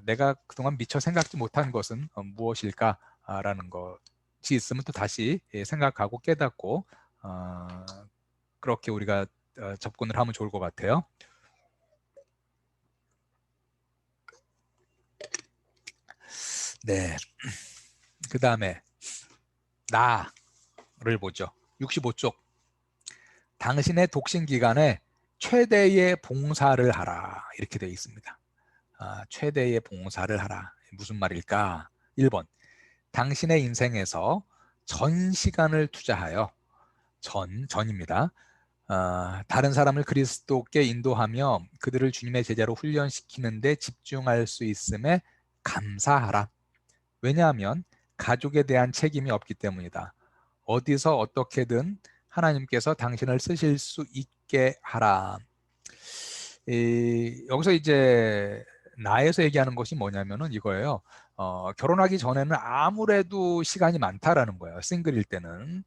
내가 그동안 미처 생각지 못한 것은 무엇일까라는 것이 있으면 또 다시 생각하고 깨닫고 그렇게 우리가 접근을 하면 좋을 것 같아요. 네. 그 다음에 나를 보죠. 65쪽. 당신의 독신 기간에 최대의 봉사를 하라. 이렇게 되어 있습니다. 최대의 봉사를 하라. 무슨 말일까? 1번. 당신의 인생에서 전 시간을 투자하여 전입니다. 다른 사람을 그리스도께 인도하며 그들을 주님의 제자로 훈련시키는 데 집중할 수 있음에 감사하라. 왜냐하면 가족에 대한 책임이 없기 때문이다. 어디서 어떻게든 하나님께서 당신을 쓰실 수 있게 하라. 여기서 이제 나에서 얘기하는 것이 뭐냐면은 이거예요. 결혼하기 전에는 아무래도 시간이 많다라는 거예요. 싱글일 때는.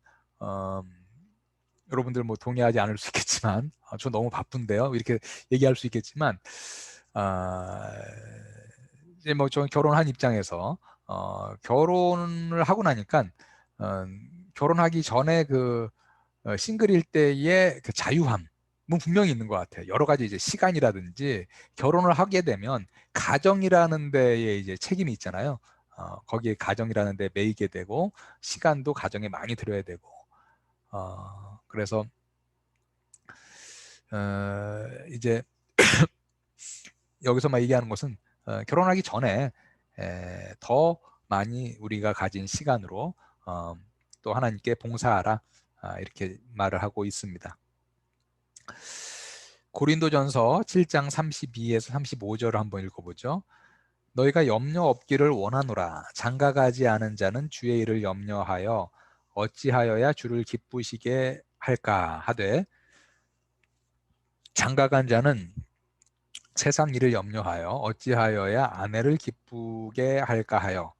여러분들 뭐 동의하지 않을 수 있겠지만 저 너무 바쁜데요. 이렇게 얘기할 수 있겠지만 이제 뭐 저 결혼한 입장에서 결혼을 하고 나니까 결혼하기 전에 그 싱글일 때의 그 자유함 뭐 분명히 있는 것 같아요. 여러 가지 이제 시간이라든지 결혼을 하게 되면 가정이라는 데에 이제 책임이 있잖아요. 거기에 가정이라는 데 매이게 되고 시간도 가정에 많이 들여야 되고 그래서 이제 여기서 막 얘기하는 것은 결혼하기 전에 더 많이 우리가 가진 시간으로 또 하나님께 봉사하라 이렇게 말을 하고 있습니다. 고린도전서 7장 32에서 35절을 한번 읽어보죠. 너희가 염려 없기를 원하노라. 장가가지 않은 자는 주의 일을 염려하여 어찌하여야 주를 기쁘시게 할까 하되 장가간 자는 세상 일을 염려하여 어찌하여야 아내를 기쁘게 할까 하여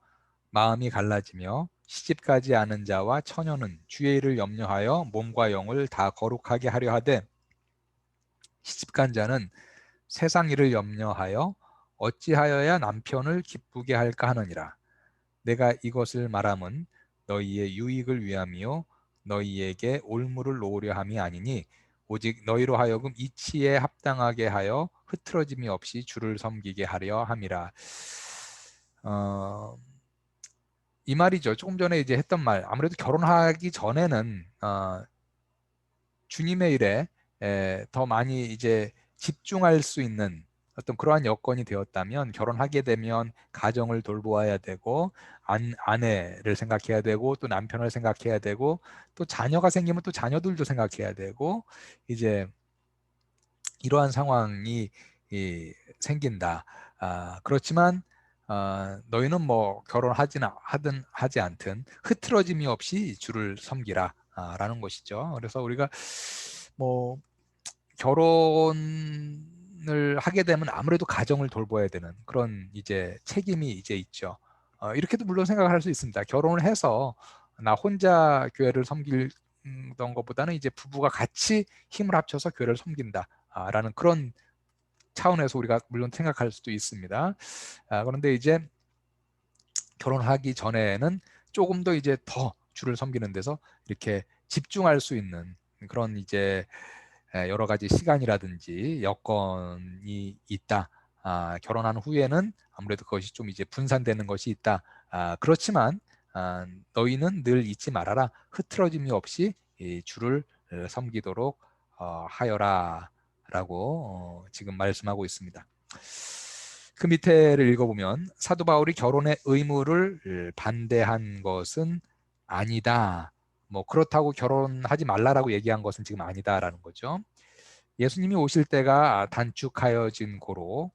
마음이 갈라지며 시집가지 않은 자와 처녀는 주의 일을 염려하여 몸과 영을 다 거룩하게 하려 하되 시집간 자는 세상 일을 염려하여 어찌하여야 남편을 기쁘게 할까 하느니라. 내가 이것을 말함은 너희의 유익을 위함이요 너희에게 올무를 놓으려 함이 아니니 오직 너희로 하여금 이치에 합당하게 하여 흐트러짐이 없이 주를 섬기게 하려 함이라. 이 말이죠. 조금 전에 이제 했던 말. 아무래도 결혼하기 전에는 주님의 일에 더 많이 이제 집중할 수 있는 어떤 그러한 여건이 되었다면 결혼하게 되면 가정을 돌보아야 되고 아내를 생각해야 되고 또 남편을 생각해야 되고 또 자녀가 생기면 또 자녀들도 생각해야 되고 이제 이러한 상황이 생긴다. 그렇지만 너희는 뭐 결혼하지나 하든 하지 않든 흐트러짐이 없이 주를 섬기라 라는 것이죠. 그래서 우리가 뭐 결혼을 하게 되면 아무래도 가정을 돌봐야 되는 그런 이제 책임이 이제 있죠. 이렇게도 물론 생각을 할 수 있습니다. 결혼을 해서 나 혼자 교회를 섬기던 것보다는 이제 부부가 같이 힘을 합쳐서 교회를 섬긴다 라는 그런 차원에서 우리가 물론 생각할 수도 있습니다. 그런데 이제 결혼하기 전에는 조금 더 이제 더 주를 섬기는 데서 이렇게 집중할 수 있는 그런 이제 여러 가지 시간이라든지 여건이 있다. 결혼한 후에는 아무래도 그것이 좀 이제 분산되는 것이 있다. 그렇지만 너희는 늘 잊지 말아라. 흐트러짐이 없이 이 주를 섬기도록 하여라 라고 지금 말씀하고 있습니다. 그 밑에를 읽어보면 사도 바울이 결혼의 의무를 반대한 것은 아니다. 뭐 그렇다고 결혼하지 말라라고 얘기한 것은 지금 아니다라는 거죠. 예수님이 오실 때가 단축하여진 고로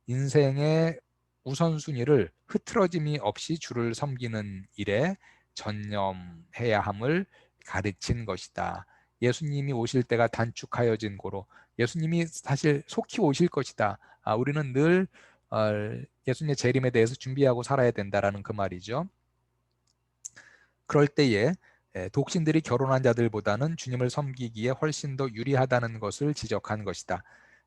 인생의 우선순위를 흐트러짐이 없이 주를 섬기는 일에 전념해야 함을 가르친 것이다. 예수님이 오실 때가 단축하여진 고로 예수님이 사실 속히 오실 것이다. 우리는 늘 예수님의 재림에 대해서 준비하고 살아야 된다라는 그 말이죠. 그럴 때에 독신들이 결혼한 자들보다는 주님을 섬기기에 훨씬 더 유리하다는 것을 지적한 것이다.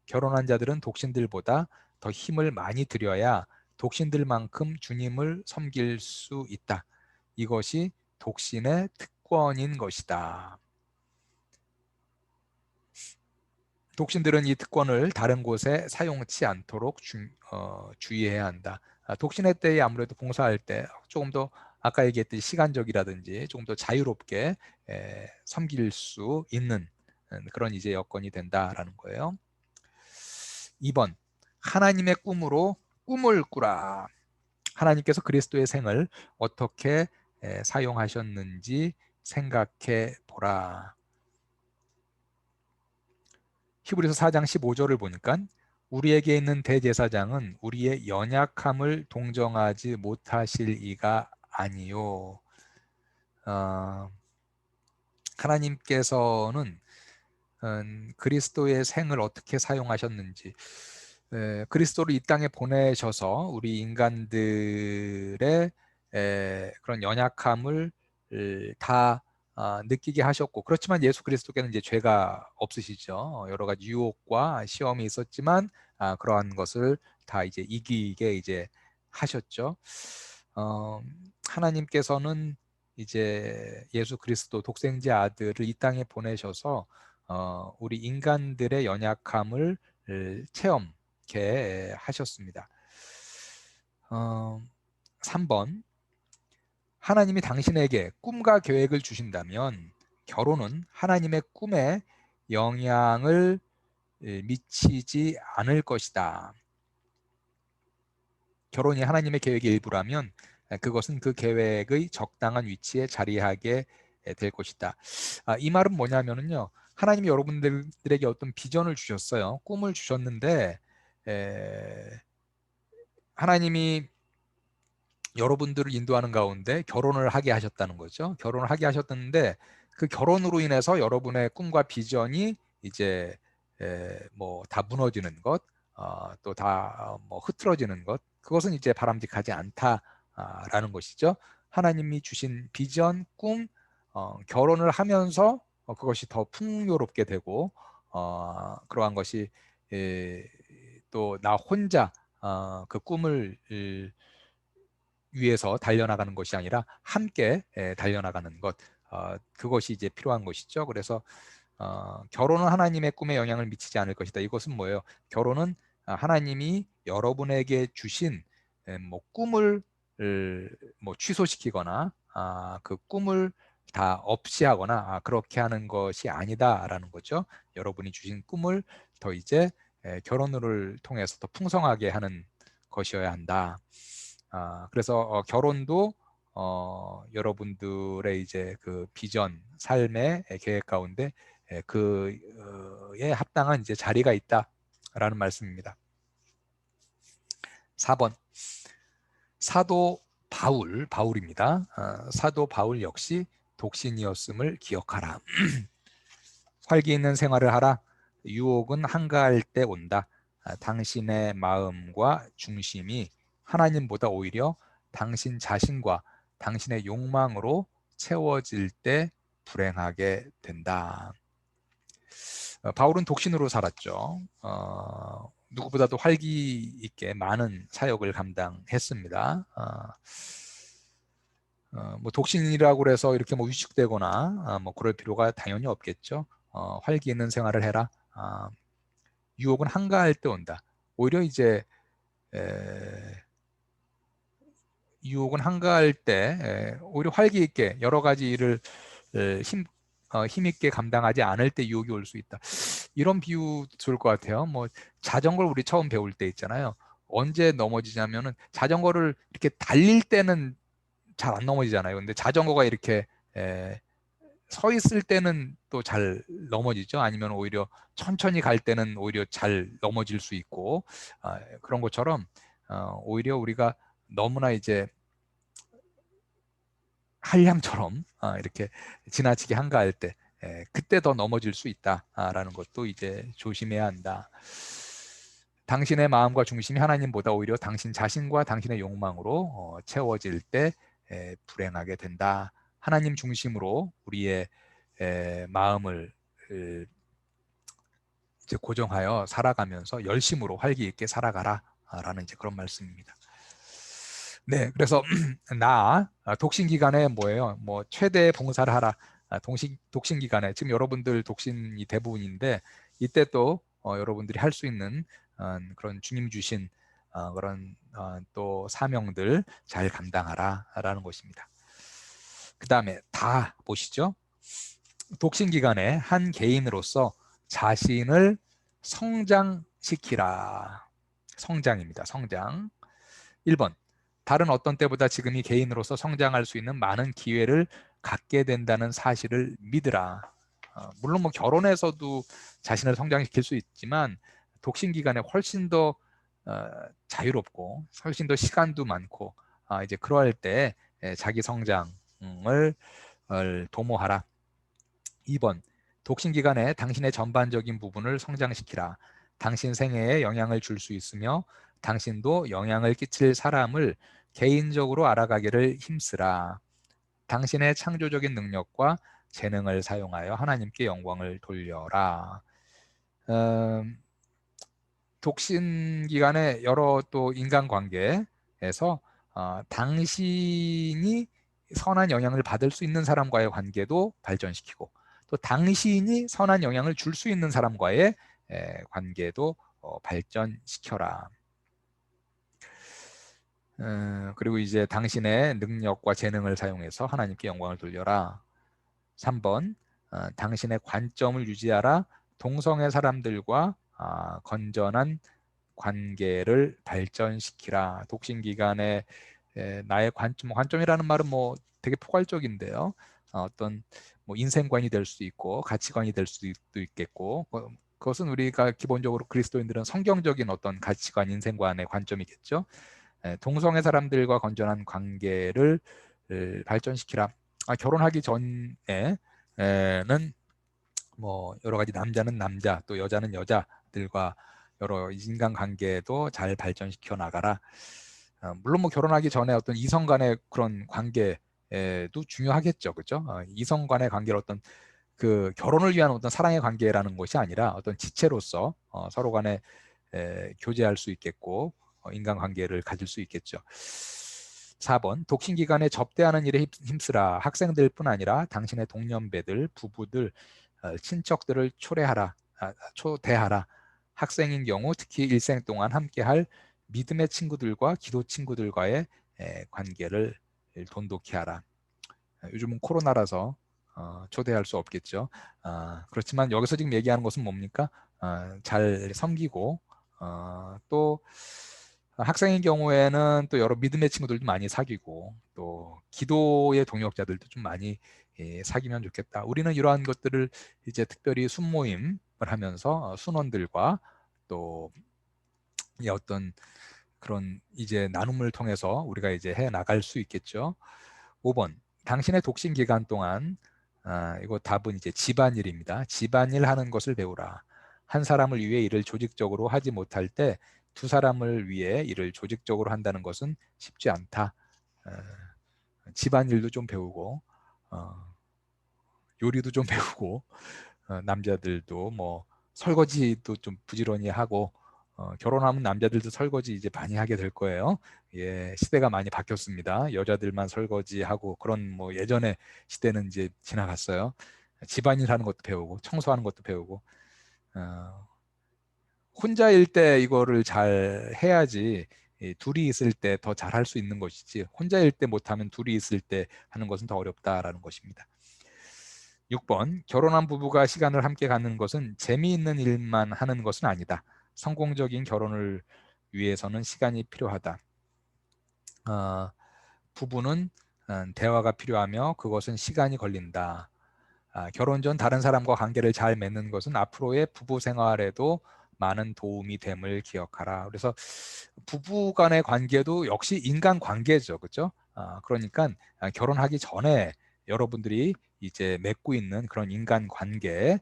결혼한 자들은 독신들보다 더 힘을 많이 들여야 독신들만큼 주님을 섬길 수 있다. 이것이 독신의 특권인 것이다. 독신들은 이 특권을 다른 곳에 사용치 않도록 주의해야 한다. 독신의 때에 아무래도 봉사할 때 조금 더 아까 얘기했듯이 시간적이라든지 조금 더 자유롭게 섬길 수 있는 그런 이제 여건이 된다라는 거예요. 2번, 하나님의 꿈으로 꿈을 꾸라. 하나님께서 그리스도의 생을 어떻게 사용하셨는지 생각해 보라. 히브리서 4장 15절을 보니까 우리에게 있는 대제사장은 우리의 연약함을 동정하지 못하실 이가 아니요. 하나님께서는 그리스도의 생을 어떻게 사용하셨는지, 그리스도를 이 땅에 보내셔서 우리 인간들의 그런 연약함을 다 느끼게 하셨고, 그렇지만 예수 그리스도께는 이제 죄가 없으시죠. 여러 가지 유혹과 시험이 있었지만 그러한 것을 다 이제 이기게 이제 하셨죠. 하나님께서는 이제 예수 그리스도 독생자 아들을 이 땅에 보내셔서 우리 인간들의 연약함을 체험케 하셨습니다. 3번, 하나님이 당신에게 꿈과 계획을 주신다면 결혼은 하나님의 꿈에 영향을 미치지 않을 것이다. 결혼이 하나님의 계획의 일부라면 그것은 그 계획의 적당한 위치에 자리하게 될 것이다. 이 말은 뭐냐면요, 하나님이 여러분들에게 어떤 비전을 주셨어요. 꿈을 주셨는데 하나님이 여러분들을 인도하는 가운데 결혼을 하게 하셨다는 거죠. 결혼을 하게 하셨는데 그 결혼으로 인해서 여러분의 꿈과 비전이 이제 뭐 다 무너지는 것, 또 다 뭐 흐트러지는 것, 그것은 이제 바람직하지 않다라는 것이죠. 하나님이 주신 비전, 꿈, 결혼을 하면서 그것이 더 풍요롭게 되고 그러한 것이 또 나 혼자 그 꿈을 위해서 달려나가는 것이 아니라 함께 달려나가는 것, 그것이 이제 필요한 것이죠. 그래서 결혼은 하나님의 꿈에 영향을 미치지 않을 것이다. 이것은 뭐예요? 결혼은 하나님이 여러분에게 주신 뭐 꿈을 뭐 취소시키거나 그 꿈을 다 없이 하거나 그렇게 하는 것이 아니다라는 거죠. 여러분이 주신 꿈을 더 이제 결혼을 통해서 더 풍성하게 하는 것이어야 한다. 그래서 결혼도 여러분들의 이제 그 비전, 삶의 계획 가운데 그에 합당한 이제 자리가 있다라는 말씀입니다. 4번, 사도 바울입니다. 사도 바울 역시 독신이었음을 기억하라. 활기 있는 생활을 하라. 유혹은 한가할 때 온다. 당신의 마음과 중심이 하나님보다 오히려 당신 자신과 당신의 욕망으로 채워질 때 불행하게 된다. 바울은 독신으로 살았죠. 누구보다도 활기 있게 많은 사역을 감당했습니다. 뭐 독신이라고 해서 이렇게 뭐 위축되거나 뭐 그럴 필요가 당연히 없겠죠. 활기 있는 생활을 해라. 유혹은 한가할 때 온다. 오히려 이제 유혹은 한가할 때 오히려 활기 있게 여러 가지 일을 힘있게 감당하지 않을 때 유혹이 올 수 있다. 이런 비유 좋을 것 같아요. 뭐 자전거를 우리 처음 배울 때 있잖아요. 언제 넘어지냐면은 자전거를 이렇게 달릴 때는 잘 안 넘어지잖아요. 근데 자전거가 이렇게 서 있을 때는 또 잘 넘어지죠. 아니면 오히려 천천히 갈 때는 오히려 잘 넘어질 수 있고 그런 것처럼 오히려 우리가 너무나 이제 한량처럼 이렇게 지나치게 한가할 때 그때 더 넘어질 수 있다라는 것도 이제 조심해야 한다. 당신의 마음과 중심이 하나님보다 오히려 당신 자신과 당신의 욕망으로 채워질 때 불행하게 된다 하나님 중심으로 우리의 마음을 이제 고정하여 살아가면서 열심으로 활기 있게 살아가라 라는 이제 그런 말씀입니다. 네, 그래서 독신 기간에 뭐예요? 뭐 최대 봉사를 하라. 독신 기간에 지금 여러분들 독신이 대부분인데 이때 또 여러분들이 할 수 있는 그런 주님 주신 그런 또 사명들 잘 감당하라라는 것입니다. 그 다음에 다 보시죠. 독신 기간에 한 개인으로서 자신을 성장시키라. 성장입니다. 성장. 1번. 다른 어떤 때보다 지금이 개인으로서 성장할 수 있는 많은 기회를 갖게 된다는 사실을 믿으라. 물론 뭐 결혼해서도 자신을 성장시킬 수 있지만 독신 기간에 훨씬 더 자유롭고 훨씬 더 시간도 많고 이제 그러할 때 자기 성장을 도모하라. 2번. 독신 기간에 당신의 전반적인 부분을 성장시키라. 당신 생애에 영향을 줄 수 있으며 당신도 영향을 끼칠 사람을 개인적으로 알아가기를 힘쓰라. 당신의 창조적인 능력과 재능을 사용하여 하나님께 영광을 돌려라. 독신 기간에 여러 또 인간관계에서 당신이 선한 영향을 받을 수 있는 사람과의 관계도 발전시키고 또 당신이 선한 영향을 줄 수 있는 사람과의 관계도 발전시켜라. 그리고 이제 당신의 능력과 재능을 사용해서 하나님께 영광을 돌려라. 3번. 당신의 관점을 유지하라. 동성애 사람들과 건전한 관계를 발전시키라. 독신 기간에 나의 관점이라는 말은 뭐 되게 포괄적인데요. 어떤 뭐 인생관이 될 수도 있고 가치관이 될 수도 있겠고 그것은 우리가 기본적으로 그리스도인들은 성경적인 어떤 가치관, 인생관의 관점이겠죠. 동성애 사람들과 건전한 관계를 발전시키라. 결혼하기 전에는 뭐 여러 가지 남자는 남자 또 여자는 여자들과 여러 인간관계도 잘 발전시켜 나가라. 물론 뭐 결혼하기 전에 어떤 이성 간의 그런 관계도 중요하겠죠, 그렇죠? 이성 간의 관계를 어떤 그 결혼을 위한 어떤 사랑의 관계라는 것이 아니라 어떤 지체로서 서로 간에 교제할 수 있겠고 인간관계를 가질 수 있겠죠. 4번. 독신 기간에 접대하는 일에 힘쓰라. 학생들뿐 아니라 당신의 동년배들, 부부들, 친척들을 초대하라. 학생인 경우 특히 일생 동안 함께할 믿음의 친구들과 기도 친구들과의 관계를 돈독히 하라. 요즘은 코로나라서 초대할 수 없겠죠. 그렇지만 여기서 지금 얘기하는 것은 뭡니까? 잘 섬기고 또 학생인 경우에는 또 여러 믿음의 친구들도 많이 사귀고 또 기도의 동역자들도 좀 많이 사귀면 좋겠다. 우리는 이러한 것들을 이제 특별히 순모임을 하면서 순원들과 또 어떤 그런 이제 나눔을 통해서 우리가 이제 해 나갈 수 있겠죠. 5번. 당신의 독신 기간 동안 이거 답은 이제 집안일입니다. 집안일 하는 것을 배우라. 한 사람을 위해 일을 조직적으로 하지 못할 때 두 사람을 위해 일을 조직적으로 한다는 것은 쉽지 않다. 집안일도 좀 배우고 요리도 좀 배우고 남자들도 뭐 설거지도 좀 부지런히 하고 결혼하면 남자들도 설거지 이제 많이 하게 될 거예요. 예, 시대가 많이 바뀌었습니다. 여자들만 설거지하고 그런 뭐 예전의 시대는 이제 지나갔어요. 집안일 하는 것도 배우고 청소하는 것도 배우고 혼자일 때 이거를 잘 해야지 둘이 있을 때 더 잘할 수 있는 것이지 혼자일 때 못하면 둘이 있을 때 하는 것은 더 어렵다라는 것입니다. 6번. 결혼한 부부가 시간을 함께 갖는 것은 재미있는 일만 하는 것은 아니다. 성공적인 결혼을 위해서는 시간이 필요하다. 부부는 대화가 필요하며 그것은 시간이 걸린다. 결혼 전 다른 사람과 관계를 잘 맺는 것은 앞으로의 부부 생활에도 많은 도움이 됨을 기억하라. 그래서 부부 간의 관계도 역시 인간 관계죠. 그렇죠? 그러니까 결혼하기 전에 여러분들이 이제 맺고 있는 그런 인간 관계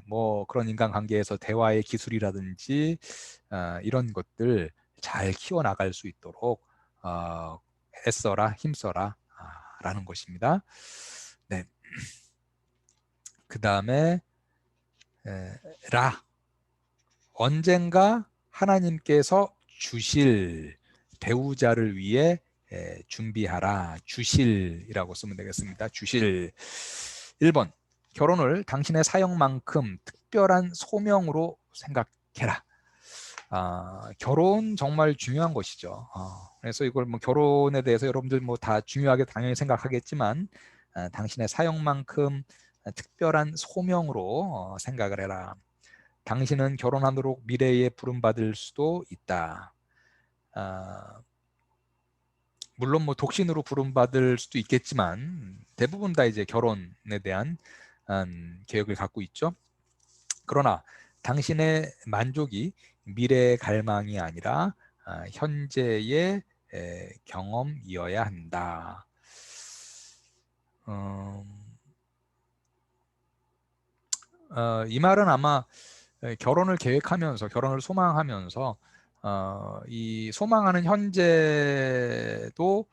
뭐 그런 인간 관계에서 대화의 기술이라든지 이런 것들 잘 키워나갈 수 있도록 애써라 힘써라 라는 것입니다. 네. 그 다음에 라, 언젠가 하나님께서 주실 배우자를 위해 준비하라. 주실이라고 쓰면 되겠습니다. 주실. 1번, 결혼을 당신의 사역만큼 특별한 소명으로 생각해라. 결혼 정말 중요한 것이죠. 그래서 이걸 뭐 결혼에 대해서 여러분들 뭐 다 중요하게 당연히 생각하겠지만 당신의 사역만큼 특별한 소명으로 생각을 해라. 당신은 결혼하도록 미래에 부름받을 수도 있다. 물론 뭐 독신으로 부름받을 수도 있겠지만 대부분 다 이제 결혼에 대한 계획을 갖고 있죠. 그러나 당신의 만족이 미래의 갈망이 아니라 현재의 경험이어야 한다. 이 말은 아마 결혼을 계획하면서, 결혼을 소망하면서 이 소망하는 현재도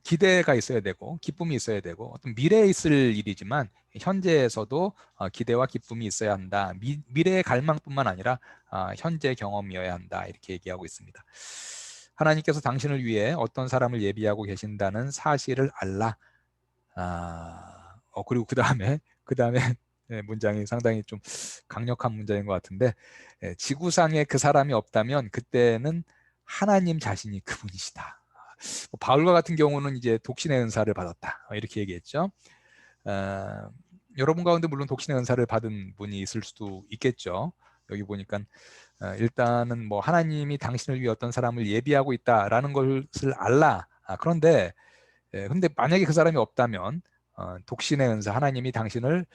기대가 있어야 되고 기쁨이 있어야 되고 어떤 미래에 있을 일이지만 현재에서도 기대와 기쁨이 있어야 한다. 미래의 갈망뿐만 아니라 현재 경험이어야 한다. 이렇게 얘기하고 있습니다. 하나님께서 당신을 위해 어떤 사람을 예비하고 계신다는 사실을 알라. 그리고 그 다음에 문장이 상당히 좀 강력한 문장인 것 같은데, 지구상에 그 사람이 없다면 그때는 하나님 자신이 그분이시다. 바울과 같은 경우는 이제 독신의 은사를 받았다. 이렇게 얘기했죠. 여러분 가운데 물론 독신의 은사를 받은 분이 있을 수도 있겠죠. 여기 보니까 일단은 뭐 하나님이 당신을 위해 어떤 사람을 예비하고 있다라는 것을 알라. 그런데 근데 만약에 그 사람이 없다면 독신의 은사, 하나님이 당신을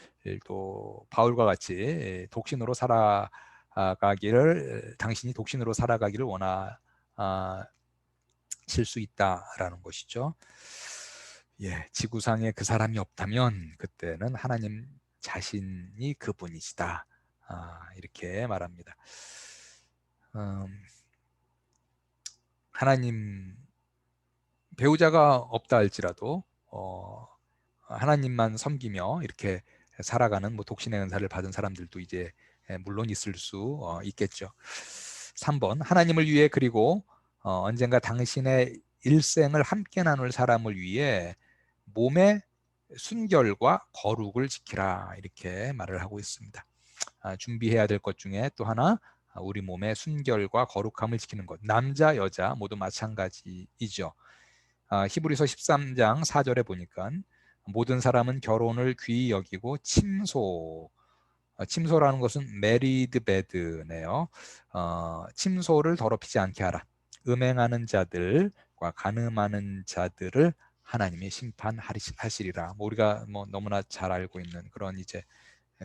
또 바울과 같이 독신으로 살아가기를, 당신이 독신으로 살아가기를 원하실 수 있다라는 것이죠. 예, 지구상에 그 사람이 없다면 그때는 하나님 자신이 그분이시다. 이렇게 말합니다. 하나님, 배우자가 없다 할지라도 하나님만 섬기며 이렇게 살아가는 뭐 독신의 은사를 받은 사람들도 이제 물론 있을 수 있겠죠. 3번, 하나님을 위해 그리고 언젠가 당신의 일생을 함께 나눌 사람을 위해 몸의 순결과 거룩을 지키라. 이렇게 말을 하고 있습니다. 준비해야 될 것 중에 또 하나, 우리 몸의 순결과 거룩함을 지키는 것. 남자, 여자 모두 마찬가지이죠. 히브리서 13장 4절에 보니까 모든 사람은 결혼을 귀히 여기고 침소라는 것은 married bed네요. 침소를 더럽히지 않게 하라. 음행하는 자들과 간음하는 자들을 하나님이 심판하시리라. 뭐 우리가 뭐 너무나 잘 알고 있는 그런 이제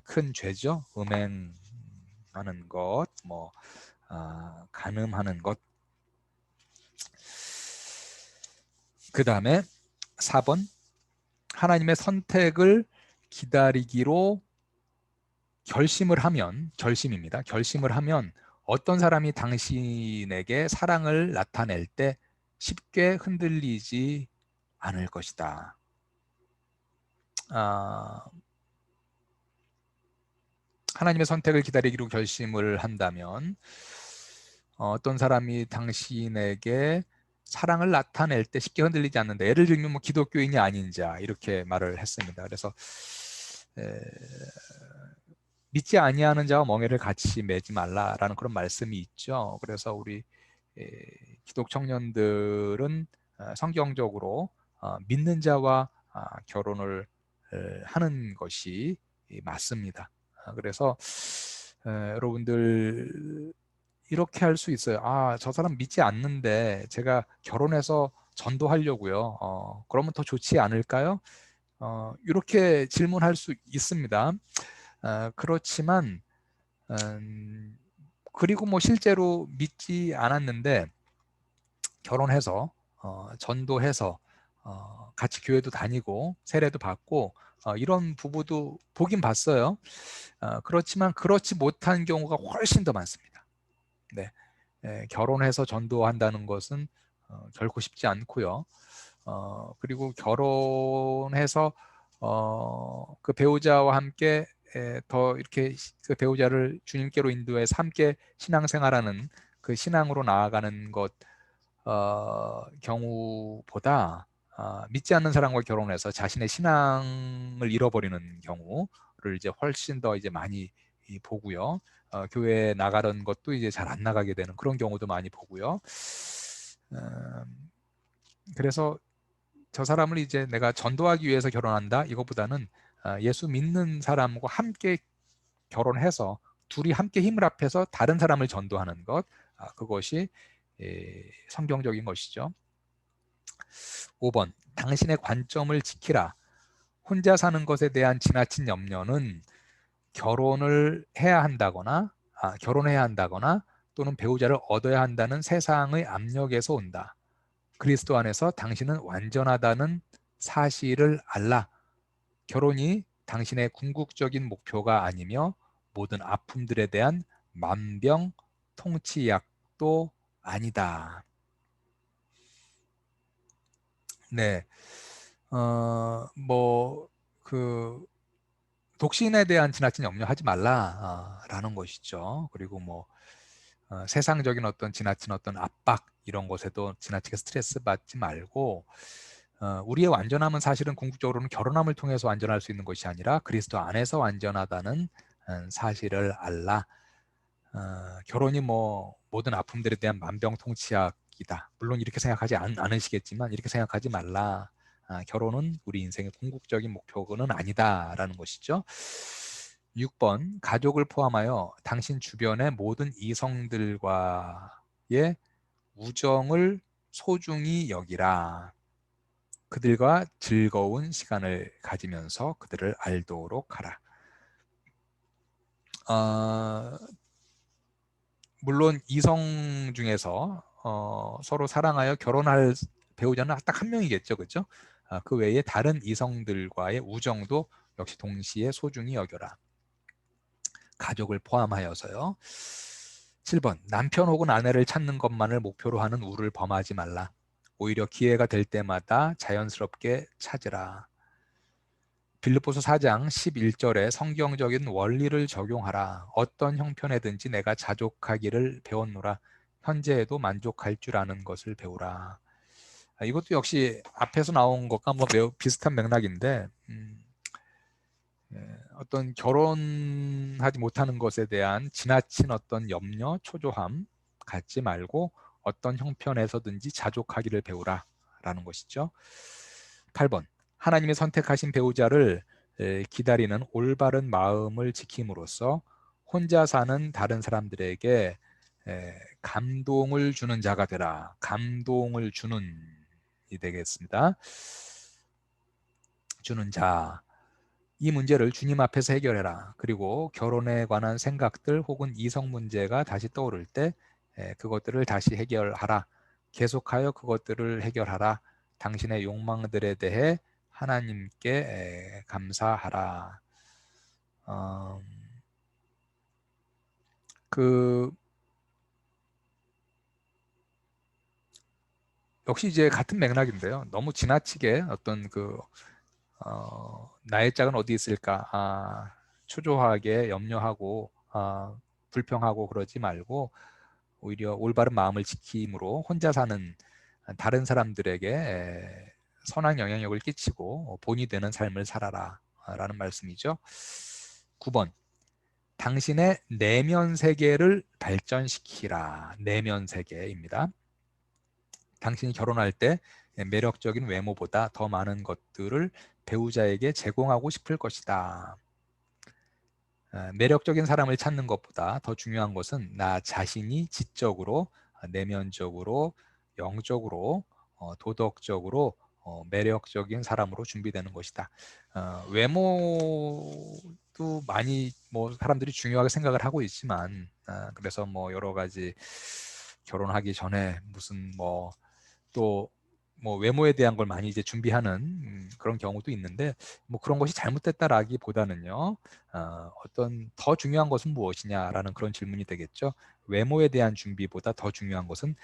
큰 죄죠. 음행하는 것, 뭐 간음하는 것. 그 다음에 4번, 하나님의 선택을 기다리기로 결심을 하면, 결심입니다. 결심을 하면 어떤 사람이 당신에게 사랑을 나타낼 때 쉽게 흔들리지 않을 것이다. 하나님의 선택을 기다리기로 결심을 한다면 어떤 사람이 당신에게 사랑을 나타낼 때 쉽게 흔들리지 않는다. 예를 들면 뭐 기독교인이 아닌 자, 이렇게 말을 했습니다. 그래서 믿지 아니하는 자와 멍에를 같이 매지 말라라는 그런 말씀이 있죠. 그래서 우리 기독 청년들은 성경적으로 믿는 자와 결혼을 하는 것이 맞습니다. 그래서 여러분들 이렇게 할 수 있어요. 저 사람 믿지 않는데 제가 결혼해서 전도하려고요. 그러면 더 좋지 않을까요? 이렇게 질문할 수 있습니다. 그렇지만 그리고 뭐 실제로 믿지 않았는데 결혼해서 전도해서 같이 교회도 다니고 세례도 받고 이런 부부도 보긴 봤어요. 그렇지만 그렇지 못한 경우가 훨씬 더 많습니다. 네, 결혼해서 전도한다는 것은 결코 쉽지 않고요. 그리고 결혼해서 그 배우자와 함께 더 이렇게 그 배우자를 주님께로 인도해서 함께 신앙생활하는 그 신앙으로 나아가는 것 경우보다 믿지 않는 사람과 결혼해서 자신의 신앙을 잃어버리는 경우를 이제 훨씬 더 이제 많이 보고요. 교회에 나가던 것도 이제 잘 안 나가게 되는 그런 경우도 많이 보고요. 그래서 저 사람을 이제 내가 전도하기 위해서 결혼한다 이것보다는 예수 믿는 사람과 함께 결혼해서 둘이 함께 힘을 합해서 다른 사람을 전도하는 것, 그것이 성경적인 것이죠. 5번, 당신의 관점을 지키라. 혼자 사는 것에 대한 지나친 염려는 결혼해야 한다거나 또는 배우자를 얻어야 한다는 세상의 압력에서 온다. 그리스도 안에서 당신은 완전하다는 사실을 알라. 결혼이 당신의 궁극적인 목표가 아니며 모든 아픔들에 대한 만병통치약도 아니다. 네, 독신에 대한 지나친 염려하지 말라라는 것이죠. 그리고 세상적인 어떤 지나친 어떤 압박 이런 것에도 지나치게 스트레스 받지 말고 우리의 완전함은 사실은 궁극적으로는 결혼함을 통해서 완전할 수 있는 것이 아니라 그리스도 안에서 완전하다는 사실을 알라. 결혼이 모든 아픔들에 대한 만병통치약이다. 물론 이렇게 생각하지 않으시겠지만 이렇게 생각하지 말라. 결혼은 우리 인생의 궁극적인 목표는 아니다라는 것이죠. 6번, 가족을 포함하여 당신 주변의 모든 이성들과의 우정을 소중히 여기라. 그들과 즐거운 시간을 가지면서 그들을 알도록 하라. 물론 이성 중에서 서로 사랑하여 결혼할 배우자는 딱 한 명이겠죠, 그렇죠? 그 외에 다른 이성들과의 우정도 역시 동시에 소중히 여겨라. 가족을 포함하여서요. 7번, 남편 혹은 아내를 찾는 것만을 목표로 하는 우를 범하지 말라. 오히려 기회가 될 때마다 자연스럽게 찾으라. 빌립보서 4장 11절에 성경적인 원리를 적용하라. 어떤 형편에든지 내가 자족하기를 배웠노라. 현재에도 만족할 줄 아는 것을 배우라. 이것도 역시 앞에서 나온 것과 매우 비슷한 맥락인데 어떤 결혼하지 못하는 것에 대한 지나친 어떤 염려, 초조함 갖지 말고 어떤 형편에서든지 자족하기를 배우라 라는 것이죠. 8번, 하나님이 선택하신 배우자를 기다리는 올바른 마음을 지킴으로써 혼자 사는 다른 사람들에게 감동을 주는 자가 되라. 감동을 주는 이 되겠습니다. 주는 자. 이 문제를 주님 앞에서 해결해라. 그리고 결혼에 관한 생각들 혹은 이성 문제가 다시 떠오를 때 그것들을 다시 해결하라. 계속하여 그것들을 해결하라. 당신의 욕망들에 대해 하나님께 감사하라. 역시 이제 같은 맥락인데요. 너무 지나치게 어떤 나의 짝은 어디 있을까? 초조하게 염려하고 불평하고 그러지 말고 오히려 올바른 마음을 지킴으로 혼자 사는 다른 사람들에게 선한 영향력을 끼치고 본이 되는 삶을 살아라 라는 말씀이죠. 9번, 당신의 내면 세계를 발전시키라. 내면 세계입니다. 당신이 결혼할 때 매력적인 외모보다 더 많은 것들을 배우자에게 제공하고 싶을 것이다. 매력적인 사람을 찾는 것보다 더 중요한 것은 나 자신이 지적으로, 내면적으로, 영적으로, 도덕적으로 매력적인 사람으로 준비되는 것이다. 외모도 많이 사람들이 중요하게 생각을 하고 있지만 그래서 여러 가지 결혼하기 전에 무슨 또 외모에 대한 걸 많이 이제 준비하는 그런 경우도 있는데 그런 것이 잘못됐다라기보다는요 어떤 더 중요한 것은 무엇이냐라는 그런 질문이 되겠죠. 외모에 대한 준비보다 더 중요한 것은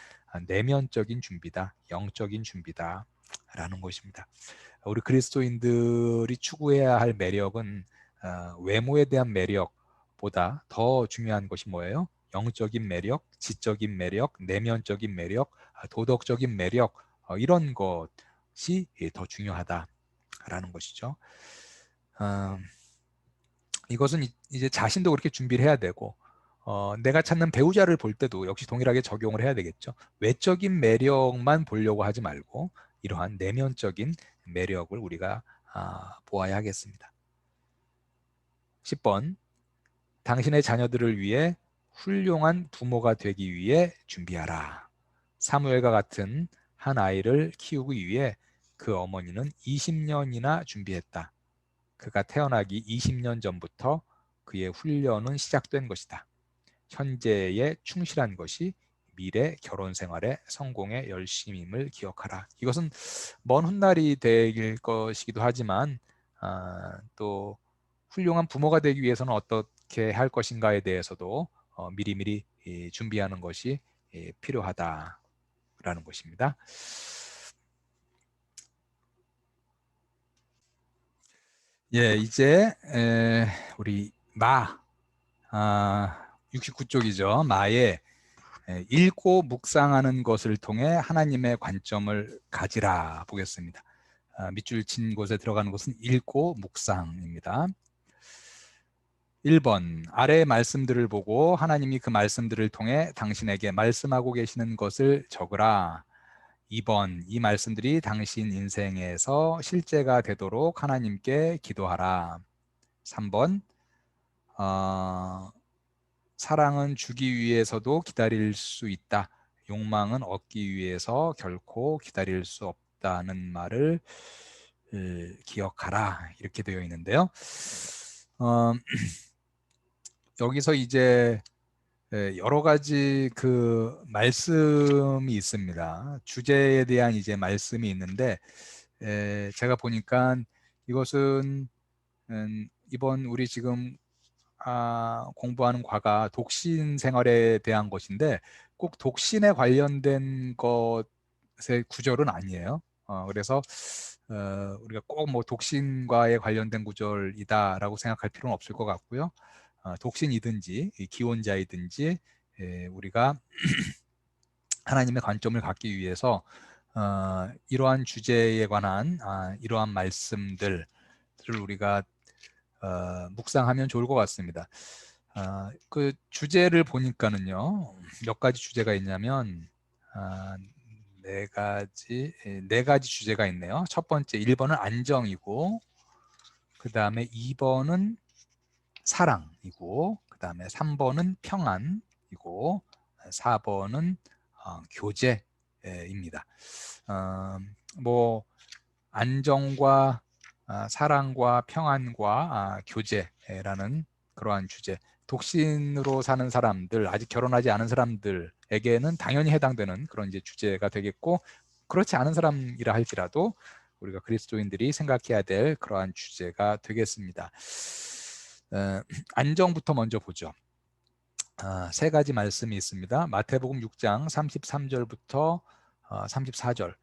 내면적인 준비다, 영적인 준비다. 라는 것입니다. 우리 그리스도인들이 추구해야 할 매력은 외모에 대한 매력보다 더 중요한 것이 뭐예요? 영적인 매력, 지적인 매력, 내면적인 매력, 도덕적인 매력, 이런 것이 더 중요하다라는 것이죠. 이것은 이제 자신도 그렇게 준비를 해야 되고, 내가 찾는 배우자를 볼 때도 역시 동일하게 적용을 해야 되겠죠. 외적인 매력만 보려고 하지 말고 이러한 내면적인 매력을 우리가 보아야 하겠습니다. 10번, 당신의 자녀들을 위해 훌륭한 부모가 되기 위해 준비하라. 사무엘과 같은 한 아이를 키우기 위해 그 어머니는 20년이나 준비했다. 그가 태어나기 20년 전부터 그의 훈련은 시작된 것이다. 현재에 충실한 것이 미래 결혼 생활의 성공의 열심임을 기억하라. 이것은 먼 훗날이 될 것이기도 하지만 또 훌륭한 부모가 되기 위해서는 어떻게 할 것인가에 대해서도 미리미리 준비하는 것이 필요하다라는 것입니다. 예, 이제 우리 69쪽이죠. 마에 읽고 묵상하는 것을 통해 하나님의 관점을 가지라 보겠습니다. 밑줄 친 곳에 들어가는 것은 읽고 묵상입니다. 1번, 아래의 말씀들을 보고 하나님이 그 말씀들을 통해 당신에게 말씀하고 계시는 것을 적으라. 2번, 이 말씀들이 당신 인생에서 실제가 되도록 하나님께 기도하라. 3번, 사랑은 주기 위해서도 기다릴 수 있다. 욕망은 얻기 위해서 결코 기다릴 수 없다는 말을 기억하라. 이렇게 되어 있는데요. 여기서 이제 여러 가지 그 말씀이 있습니다. 주제에 대한 이제 말씀이 있는데 제가 보니까 이것은 이번 우리 지금 공부하는 과가 독신 생활에 대한 것인데 꼭 독신에 관련된 것의 구절은 아니에요. 그래서 우리가 꼭 뭐 독신과에 관련된 구절이다라고 생각할 필요는 없을 것 같고요. 독신이든지 기혼자이든지 우리가 하나님의 관점을 갖기 위해서 이러한 주제에 관한 이러한 말씀들을 우리가 묵상하면 좋을 것 같습니다. 그 주제를 보니까는요, 몇 가지 주제가 있냐면 네 가지 주제가 있네요. 첫 번째 1번은 안정이고, 그 다음에 2번은 사랑이고, 그 다음에 3번은 평안이고, 4번은 교제입니다. 뭐 안정과 사랑과 평안과 교제라는 그러한 주제, 독신으로 사는 사람들, 아직 결혼하지 않은 사람들에게는 당연히 해당되는 그런 이제 주제가 되겠고, 그렇지 않은 사람이라 할지라도 우리가 그리스도인들이 생각해야 될 그러한 주제가 되겠습니다. 안정부터 먼저 보죠. 세 가지 말씀이 있습니다. 마태복음 6장 33절부터 34절.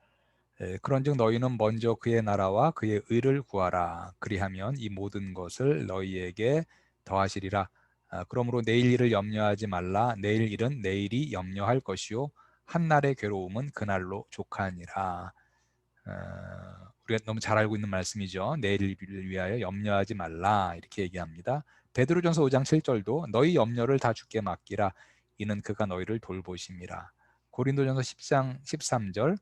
그런즉 너희는 먼저 그의 나라와 그의 의를 구하라. 그리하면 이 모든 것을 너희에게 더하시리라. 그러므로 내일 일을 염려하지 말라. 내일 일은 내일이 염려할 것이요 한날의 괴로움은 그날로 족하니라. 우리가 너무 잘 알고 있는 말씀이죠. 내일을 위하여 염려하지 말라 이렇게 얘기합니다. 베드로전서 5장 7절도 너희 염려를 다 주께 맡기라. 이는 그가 너희를 돌보심이라. 고린도전서 10장 13절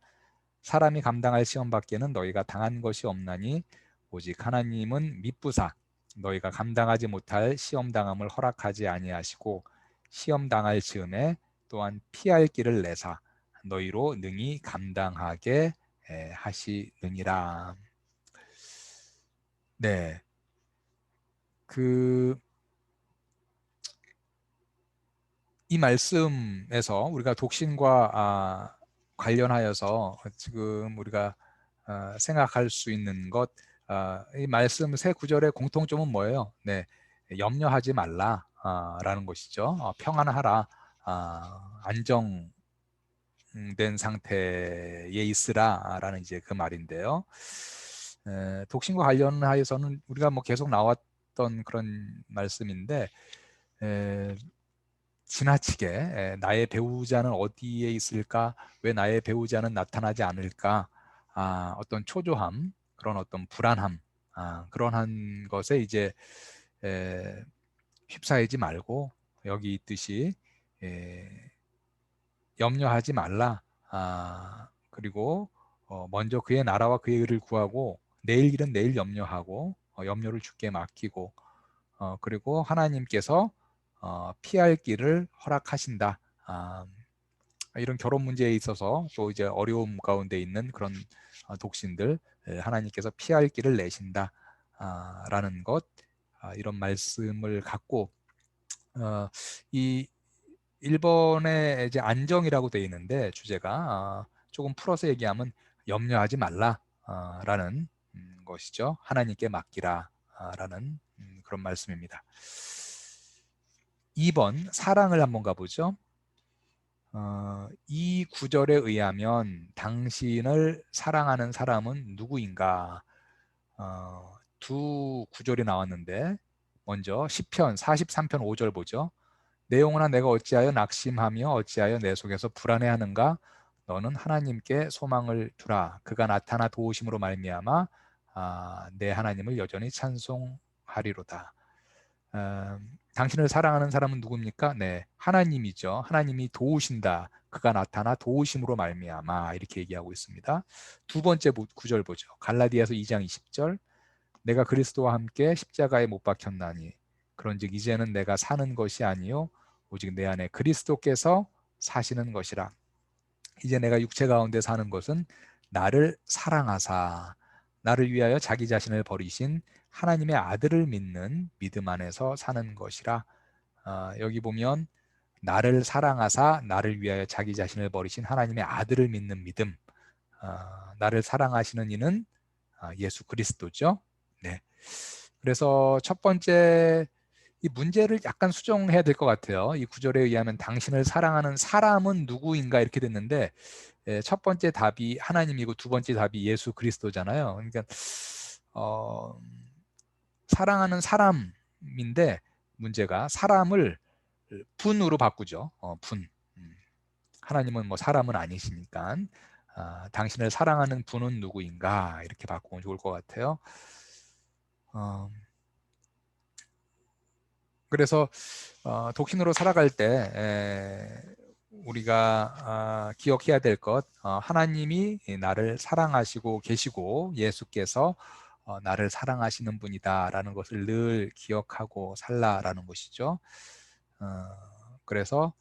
사람이 감당할 시험 밖에는 너희가 당한 것이 없나니 오직 하나님은 미쁘사 너희가 감당하지 못할 시험 당함을 허락하지 아니하시고 시험 당할 즈음에 또한 피할 길을 내사 너희로 능히 감당하게 하시느니라. 네, 이 말씀에서 우리가 독신과 관련하여서 지금 우리가 생각할 수 있는 것, 이 말씀 세 구절의 공통점은 뭐예요? 네, 염려하지 말라 라는 것이죠. 평안하라, 안정하라, 된 상태에 있으라라는 이제 그 말인데요. 독신과 관련하여서는 우리가 뭐 계속 나왔던 그런 말씀인데, 지나치게 나의 배우자는 어디에 있을까? 왜 나의 배우자는 나타나지 않을까? 어떤 초조함, 그런 어떤 불안함, 그런 것에 이제 휩싸이지 말고 여기 있듯이 염려하지 말라. 그리고 먼저 그의 나라와 그의 의를 구하고 내일 일은 내일 염려하고 염려를 주께 맡기고 그리고 하나님께서 피할 길을 허락하신다. 이런 결혼 문제에 있어서 또 이제 어려움 가운데 있는 그런 독신들 하나님께서 피할 길을 내신다. 라는 것, 이런 말씀을 갖고 이 1번에 이제 안정이라고 되어 있는데 주제가 조금 풀어서 얘기하면 염려하지 말라 라는 것이죠. 하나님께 맡기라 라는 그런 말씀입니다. 2번 사랑을 한번 가보죠. 이 구절에 의하면 당신을 사랑하는 사람은 누구인가? 두 구절이 나왔는데 먼저 시편 43편 5절 보죠. 내 영혼아 내가 어찌하여 낙심하며 어찌하여 내 속에서 불안해하는가? 너는 하나님께 소망을 두라. 그가 나타나 도우심으로 말미암아 내 하나님을 여전히 찬송하리로다. 당신을 사랑하는 사람은 누굽니까? 네, 하나님이죠. 하나님이 도우신다. 그가 나타나 도우심으로 말미암아 이렇게 얘기하고 있습니다. 두 번째 구절 보죠. 갈라디아서 2장 20절. 내가 그리스도와 함께 십자가에 못 박혔나니 그런즉 이제는 내가 사는 것이 아니요 오직 내 안에 그리스도께서 사시는 것이라. 이제 내가 육체 가운데 사는 것은 나를 사랑하사 나를 위하여 자기 자신을 버리신 하나님의 아들을 믿는 믿음 안에서 사는 것이라. 여기 보면 나를 사랑하사 나를 위하여 자기 자신을 버리신 하나님의 아들을 믿는 믿음, 나를 사랑하시는 이는 예수 그리스도죠. 네. 그래서 첫 번째 이 문제를 약간 수정해야 될 것 같아요. 이 구절에 의하면 당신을 사랑하는 사람은 누구인가 이렇게 됐는데 첫 번째 답이 하나님이고 두 번째 답이 예수 그리스도잖아요. 그러니까 사랑하는 사람인데 문제가 사람을 분으로 바꾸죠. 분. 하나님은 뭐 사람은 아니시니까 당신을 사랑하는 분은 누구인가 이렇게 바꾸면 좋을 것 같아요. 그래서 독신으로 살아갈 때 우리가 기억해야 될 것, 하나님이 나를 사랑하시고 계시고 예수께서 나를 사랑하시는 분이다라는 것을 늘 기억하고 살라라는 것이죠. 그래서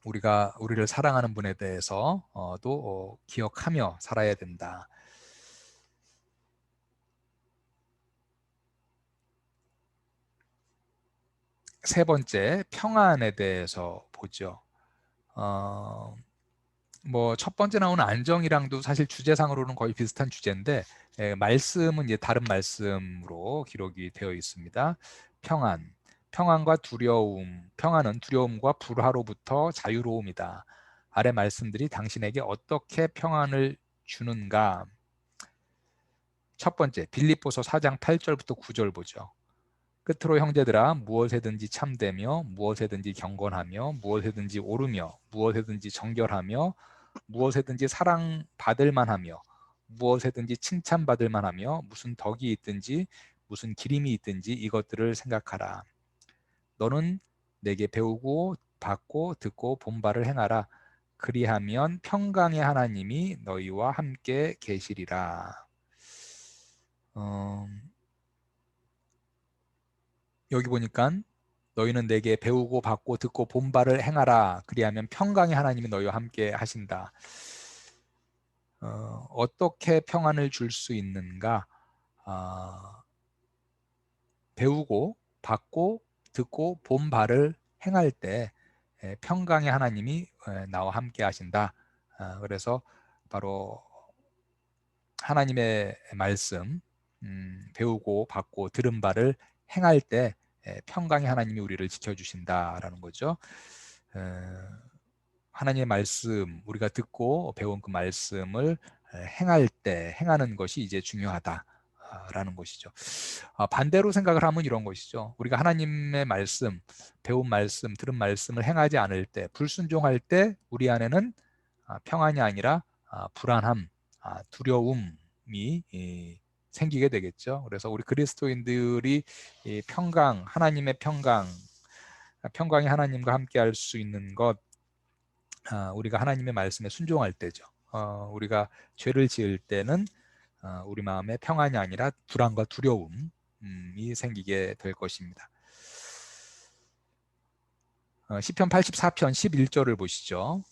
우리가 우리를 사랑하는 분에 대해서도 기억하며 살아야 된다. 세 번째, 평안에 대해서 보죠. 뭐 첫 번째 나오는 안정이랑도 사실 주제상으로는 거의 비슷한 주제인데 말씀은 이제 다른 말씀으로 기록이 되어 있습니다. 평안, 평안과 두려움, 평안은 두려움과 불화로부터 자유로움이다. 아래 말씀들이 당신에게 어떻게 평안을 주는가? 첫 번째, 빌립보서 4장 8절부터 9절 보죠. 끝으로 형제들아 무엇에든지 참되며 무엇에든지 경건하며 무엇에든지 오르며 무엇에든지 정결하며 무엇에든지 사랑받을 만하며 무엇에든지 칭찬받을 만하며 무슨 덕이 있든지 무슨 기림이 있든지 이것들을 생각하라. 너는 내게 배우고 받고 듣고 본 바를 행하라. 그리하면 평강의 하나님이 너희와 함께 계시리라. 여기 보니까 너희는 내게 배우고 받고 듣고 본 바를 행하라. 그리하면 평강의 하나님이 너희와 함께 하신다. 어떻게 평안을 줄 수 있는가? 배우고 받고 듣고 본 바를 행할 때 평강의 하나님이 나와 함께 하신다. 그래서 바로 하나님의 말씀 배우고 받고 들은 바를 행할 때 평강의 하나님이 우리를 지켜주신다라는 거죠. 하나님의 말씀, 우리가 듣고 배운 그 말씀을 행할 때 행하는 것이 이제 중요하다라는 것이죠. 반대로 생각을 하면 이런 것이죠. 우리가 하나님의 말씀, 배운 말씀, 들은 말씀을 행하지 않을 때, 불순종할 때 우리 안에는 평안이 아니라 불안함, 두려움이 생기게 되겠죠. 그래서 우리 그리스도인들이 평강, 하나님의 평강이 하나님과 함께 할 수 있는 것, 우리가 하나님의 말씀에 순종할 때죠. 우리가 죄를 지을 때는 우리 마음에 평안이 아니라 불안과 두려움이 생기게 될 것입니다. 시편 84편 11절을 보시죠.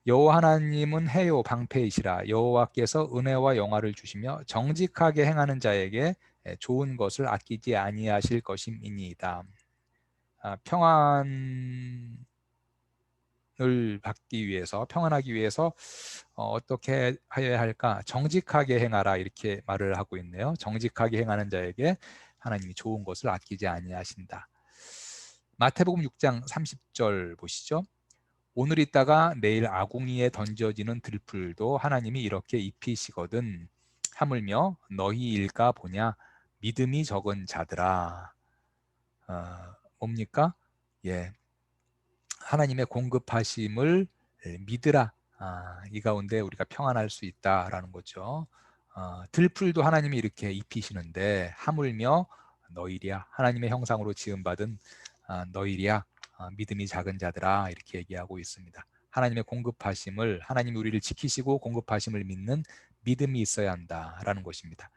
여호와 하나님은 해요 방패이시라. 여호와께서 은혜와 영화를 주시며 정직하게 행하는 자에게 좋은 것을 아끼지 아니하실 것임이니이다. 평안을 받기 위해서, 평안하기 위해서 어떻게 하여야 할까? 정직하게 행하라, 이렇게 말을 하고 있네요. 정직하게 행하는 자에게 하나님이 좋은 것을 아끼지 아니하신다. 마태복음 6장 30절 보시죠. 오늘 있다가 내일 아궁이에 던져지는 들풀도 하나님이 이렇게 입히시거든. 하물며 너희 일까 보냐? 믿음이 적은 자들아. 뭡니까? 예, 하나님의 공급하심을 믿으라. 이 가운데 우리가 평안할 수 있다라는 거죠. 들풀도 하나님이 이렇게 입히시는데 하물며 너희랴, 하나님의 형상으로 지음받은 너희랴, 믿음이 작은 자들아, 이렇게 얘기하고 있습니다. 하나님의 공급하심을, 하나님이 우리를 지키시고 공급하심을 믿는 믿음이 있어야 한다라는 것입니다.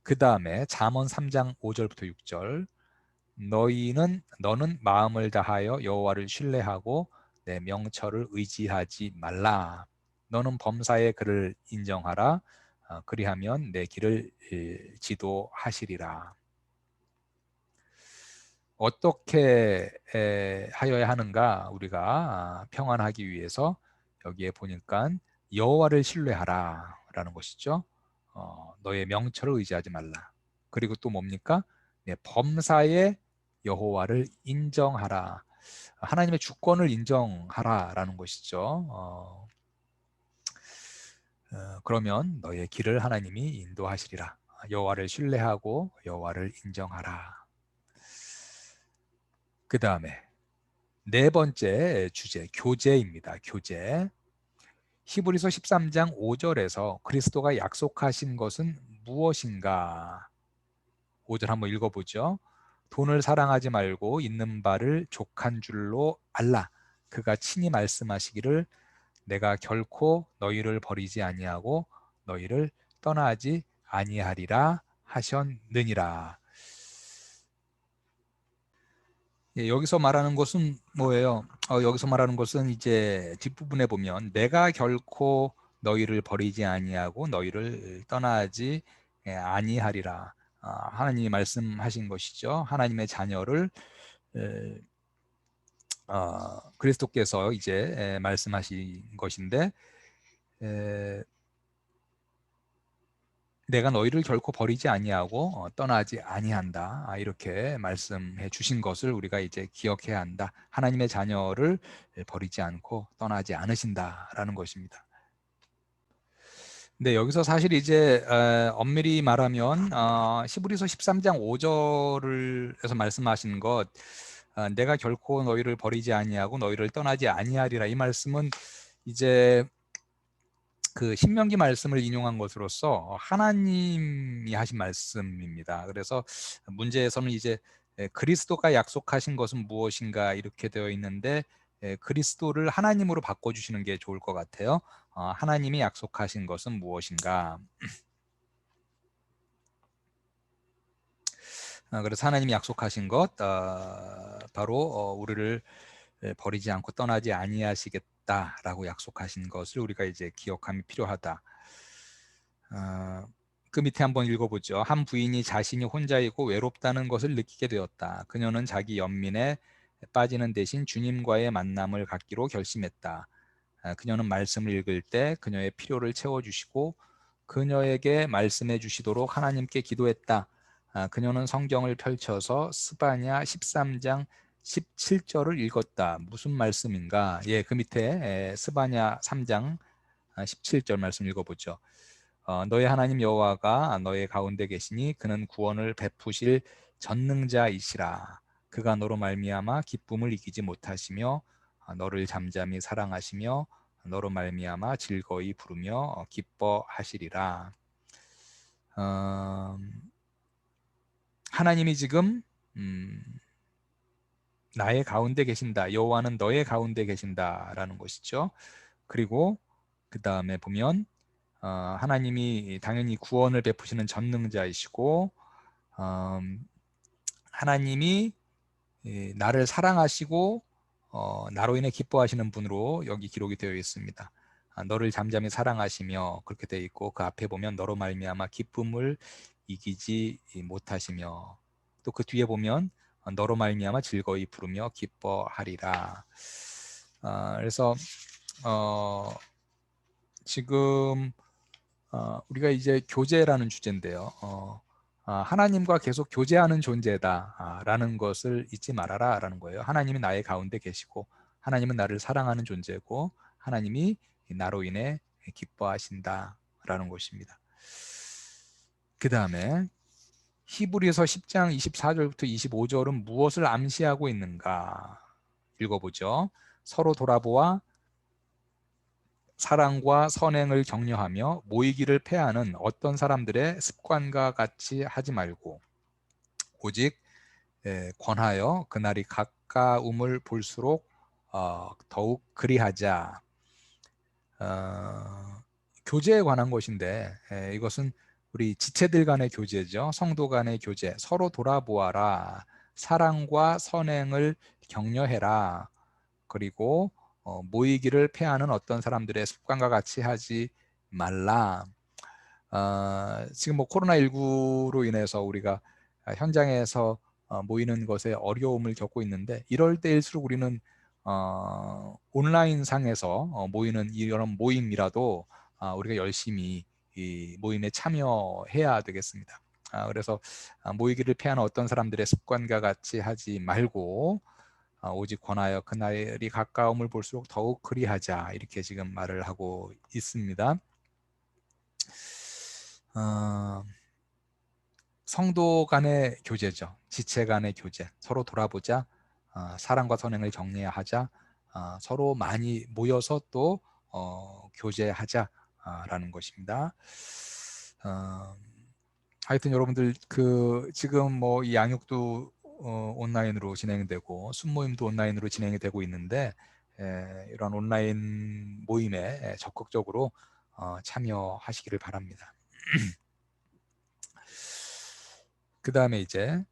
그 다음에 잠언 3장 5절부터 6절. 너는 마음을 다하여 여호와를 신뢰하고 내 명철을 의지하지 말라. 너는 범사의 그를 인정하라. 그리하면 내 길을 지도하시리라. 어떻게 하여야 하는가? 우리가 평안하기 위해서 여기에 보니까 여호와를 신뢰하라 라는 것이죠. 너의 명철을 의지하지 말라. 그리고 또 뭡니까? 범사의 여호와를 인정하라. 하나님의 주권을 인정하라 라는 것이죠. 그러면 너의 길을 하나님이 인도하시리라. 여호와를 신뢰하고 여호와를 인정하라. 그 다음에 네 번째 주제, 교제입니다. 교제. 히브리서 13장 5절에서 그리스도가 약속하신 것은 무엇인가? 5절 한번 읽어보죠. 돈을 사랑하지 말고 있는 바를 족한 줄로 알라. 그가 친히 말씀하시기를 내가 결코 너희를 버리지 아니하고 너희를 떠나지 아니하리라 하셨느니라. 여기서 말하는 것은 뭐예요? 여기서 말하는 것은 이제 뒷부분에 보면 내가 결코 너희를 버리지 아니하고 너희를 떠나지 아니하리라. 하나님이 말씀하신 것이죠. 하나님의 자녀를 그리스도께서 이제 말씀하신 것인데, 내가 너희를 결코 버리지 아니하고 떠나지 아니한다. 이렇게 말씀해 주신 것을 우리가 이제 기억해야 한다. 하나님의 자녀를 버리지 않고 떠나지 않으신다라는 것입니다. 근데 여기서 사실 이제 엄밀히 말하면 히브리서 13장 5절을 해서 말씀하신 것, 내가 결코 너희를 버리지 아니하고 너희를 떠나지 아니하리라, 이 말씀은 이제 그 신명기 말씀을 인용한 것으로서 하나님이 하신 말씀입니다. 그래서 문제에서는 이제 그리스도가 약속하신 것은 무엇인가 이렇게 되어 있는데, 그리스도를 하나님으로 바꿔주시는 게 좋을 것 같아요. 하나님이 약속하신 것은 무엇인가? 그래서 하나님이 약속하신 것, 바로 우리를 버리지 않고 떠나지 아니하시겠다라고 약속하신 것을 우리가 이제 기억함이 필요하다. 그 밑에 한번 읽어보죠. 한 부인이 자신이 혼자이고 외롭다는 것을 느끼게 되었다. 그녀는 자기 연민에 빠지는 대신 주님과의 만남을 갖기로 결심했다. 그녀는 말씀을 읽을 때 그녀의 필요를 채워주시고 그녀에게 말씀해 주시도록 하나님께 기도했다. 그녀는 성경을 펼쳐서 스바냐 13장 17절을 읽었다. 무슨 말씀인가? 예, 그 밑에 스바냐 3장 17절 말씀 읽어보죠. 너의 하나님 여호와가 너의 가운데 계시니 그는 구원을 베푸실 전능자이시라. 그가 너로 말미암아 기쁨을 이기지 못하시며 너를 잠잠히 사랑하시며 너로 말미암아 즐거이 부르며 기뻐하시리라. 하나님이 지금 나의 가운데 계신다. 여호와는 너의 가운데 계신다라는 것이죠. 그리고 그 다음에 보면 하나님이 당연히 구원을 베푸시는 전능자이시고 하나님이 나를 사랑하시고 나로 인해 기뻐하시는 분으로 여기 기록이 되어 있습니다. 너를 잠잠히 사랑하시며 그렇게 되어 있고 그 앞에 보면 너로 말미암아 기쁨을 이기지 못하시며 또 그 뒤에 보면 너로 말미암아 즐거이 부르며 기뻐하리라. 그래서 지금 우리가 이제 교제라는 주제인데요. 하나님과 계속 교제하는 존재다 라는 것을 잊지 말아라 라는 거예요. 하나님이 나의 가운데 계시고 하나님은 나를 사랑하는 존재고 하나님이 나로 인해 기뻐하신다 라는 것입니다. 그 다음에 히브리서 10장 24절부터 25절은 무엇을 암시하고 있는가 읽어보죠. 서로 돌아보아 사랑과 선행을 격려하며 모이기를 패하는 어떤 사람들의 습관과 같이 하지 말고 오직 권하여 그날이 가까움을 볼수록 더욱 그리하자. 교제에 관한 것인데 이것은 우리 지체들 간의 교제죠. 성도 간의 교제. 서로 돌아보아라. 사랑과 선행을 격려해라. 그리고 모이기를 패하는 어떤 사람들의 습관과 같이 하지 말라. 지금 뭐 코로나19로 인해서 우리가 현장에서 모이는 것에 어려움을 겪고 있는데 이럴 때일수록 우리는 온라인 상에서 모이는 이런 모임이라도 우리가 열심히 이 모임에 참여해야 되겠습니다. 그래서 모이기를 패하는 어떤 사람들의 습관과 같이 하지 말고 오직 권하여 그날이 가까움을 볼수록 더욱 그리하자 이렇게 지금 말을 하고 있습니다. 성도 간의 교제죠. 지체 간의 교제. 서로 돌아보자. 사랑과 선행을 격려하자. 서로 많이 모여서 또 교제하자 라는 것입니다. 하여튼 여러분들 지금 뭐 이 양육도 온라인으로 진행되고 순모임도 온라인으로 진행이 되고 있는데 이런 온라인 모임에 적극적으로 참여하시기를 바랍니다. 그 다음에 이제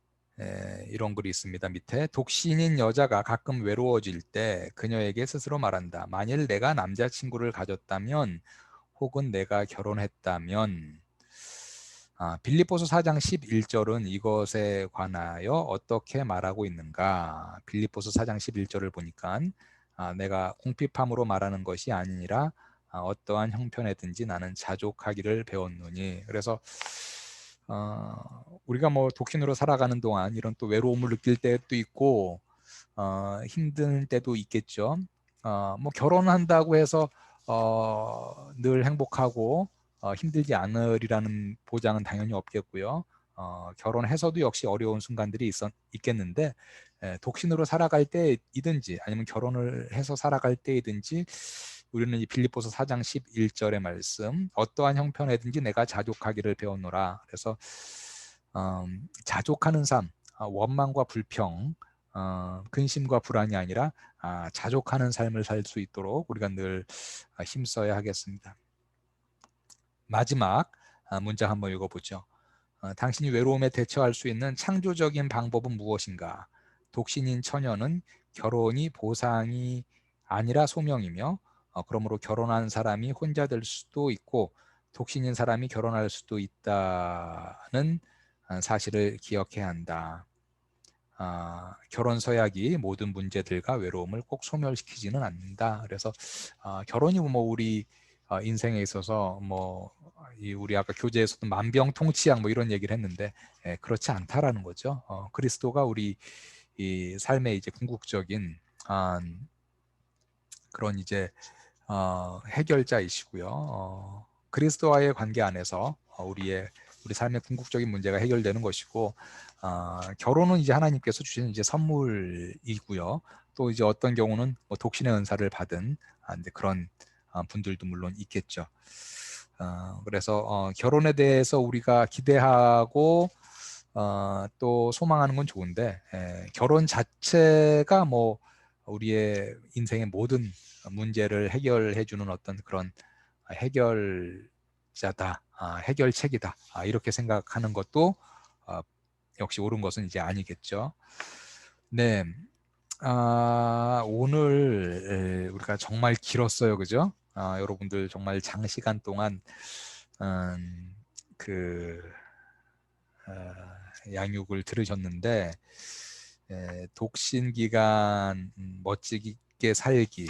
이런 글이 있습니다. 밑에 독신인 여자가 가끔 외로워질 때 그녀에게 스스로 말한다. 만일 내가 남자친구를 가졌다면 혹은 내가 결혼했다면 빌립보서 4장 11절은 이것에 관하여 어떻게 말하고 있는가? 빌립보서 4장 11절을 보니까 내가 궁핍함으로 말하는 것이 아니니라 어떠한 형편에든지 나는 자족하기를 배웠노니. 그래서 우리가 뭐 독신으로 살아가는 동안 이런 또 외로움을 느낄 때도 있고 힘든 때도 있겠죠. 뭐 결혼한다고 해서 늘 행복하고 힘들지 않으리라는 보장은 당연히 없겠고요. 결혼해서도 역시 어려운 순간들이 있겠는데 독신으로 살아갈 때이든지 아니면 결혼을 해서 살아갈 때이든지 우리는 이 빌립보서 4장 11절의 말씀 어떠한 형편에든지 내가 자족하기를 배웠노라. 그래서 자족하는 삶, 원망과 불평, 근심과 불안이 아니라 자족하는 삶을 살 수 있도록 우리가 늘 힘써야 하겠습니다. 마지막 문장 한번 읽어보죠. 당신이 외로움에 대처할 수 있는 창조적인 방법은 무엇인가? 독신인 처녀는 결혼이 보상이 아니라 소명이며 그러므로 결혼한 사람이 혼자 될 수도 있고 독신인 사람이 결혼할 수도 있다는 사실을 기억해야 한다. 결혼 서약이 모든 문제들과 외로움을 꼭 소멸시키지는 않는다. 그래서 결혼이 뭐 우리 인생에 있어서 뭐 우리 아까 교재에서도 만병통치약 뭐 이런 얘기를 했는데 그렇지 않다라는 거죠. 그리스도가 우리 이 삶의 이제 궁극적인 그런 이제 해결자이시고요. 그리스도와의 관계 안에서 우리 삶의 궁극적인 문제가 해결되는 것이고, 결혼은 이제 하나님께서 주신 이제 선물이고요. 또 이제 어떤 경우는 뭐 독신의 은사를 받은 이제 그런 분들도 물론 있겠죠. 그래서 결혼에 대해서 우리가 기대하고 또 소망하는 건 좋은데, 결혼 자체가 뭐 우리의 인생의 모든 문제를 해결해 주는 어떤 그런 해결자다, 해결책이다, 이렇게 생각하는 것도 역시 옳은 것은 이제 아니겠죠. 네, 오늘 우리가 정말 길었어요, 그죠? 여러분들 정말 장시간 동안 그 양육을 들으셨는데, 독신 기간 멋지게 살기,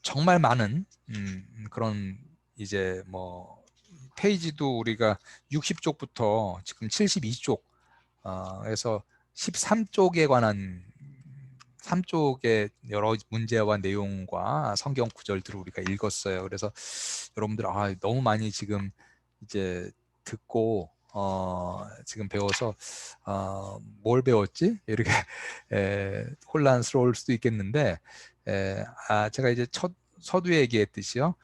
정말 많은 그런 이제 뭐 페이지도 우리가 60쪽부터 지금 72쪽 에서 13쪽에 관한 3쪽의 여러 문제와 내용과 성경 구절들을 우리가 읽었어요. 그래서 여러분들 너무 많이 지금 이제 듣고 지금 배워서 뭘 배웠지? 이렇게 혼란스러울 수도 있겠는데, 제가 이제 첫 서두에 얘기했듯이요.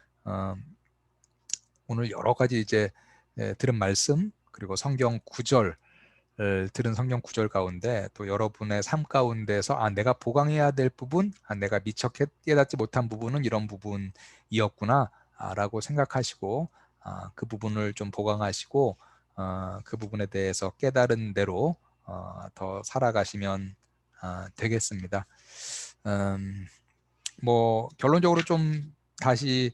오늘 여러 가지 이제 들은 말씀, 그리고 성경 구절, 들은 성경 구절 가운데 또 여러분의 삶 가운데서 내가 보강해야 될 부분, 내가 미처 깨닫지 못한 부분은 이런 부분이었구나 라고 생각하시고, 그 부분을 좀 보강하시고 그 부분에 대해서 깨달은 대로 더 살아가시면 되겠습니다. 뭐 결론적으로 좀 다시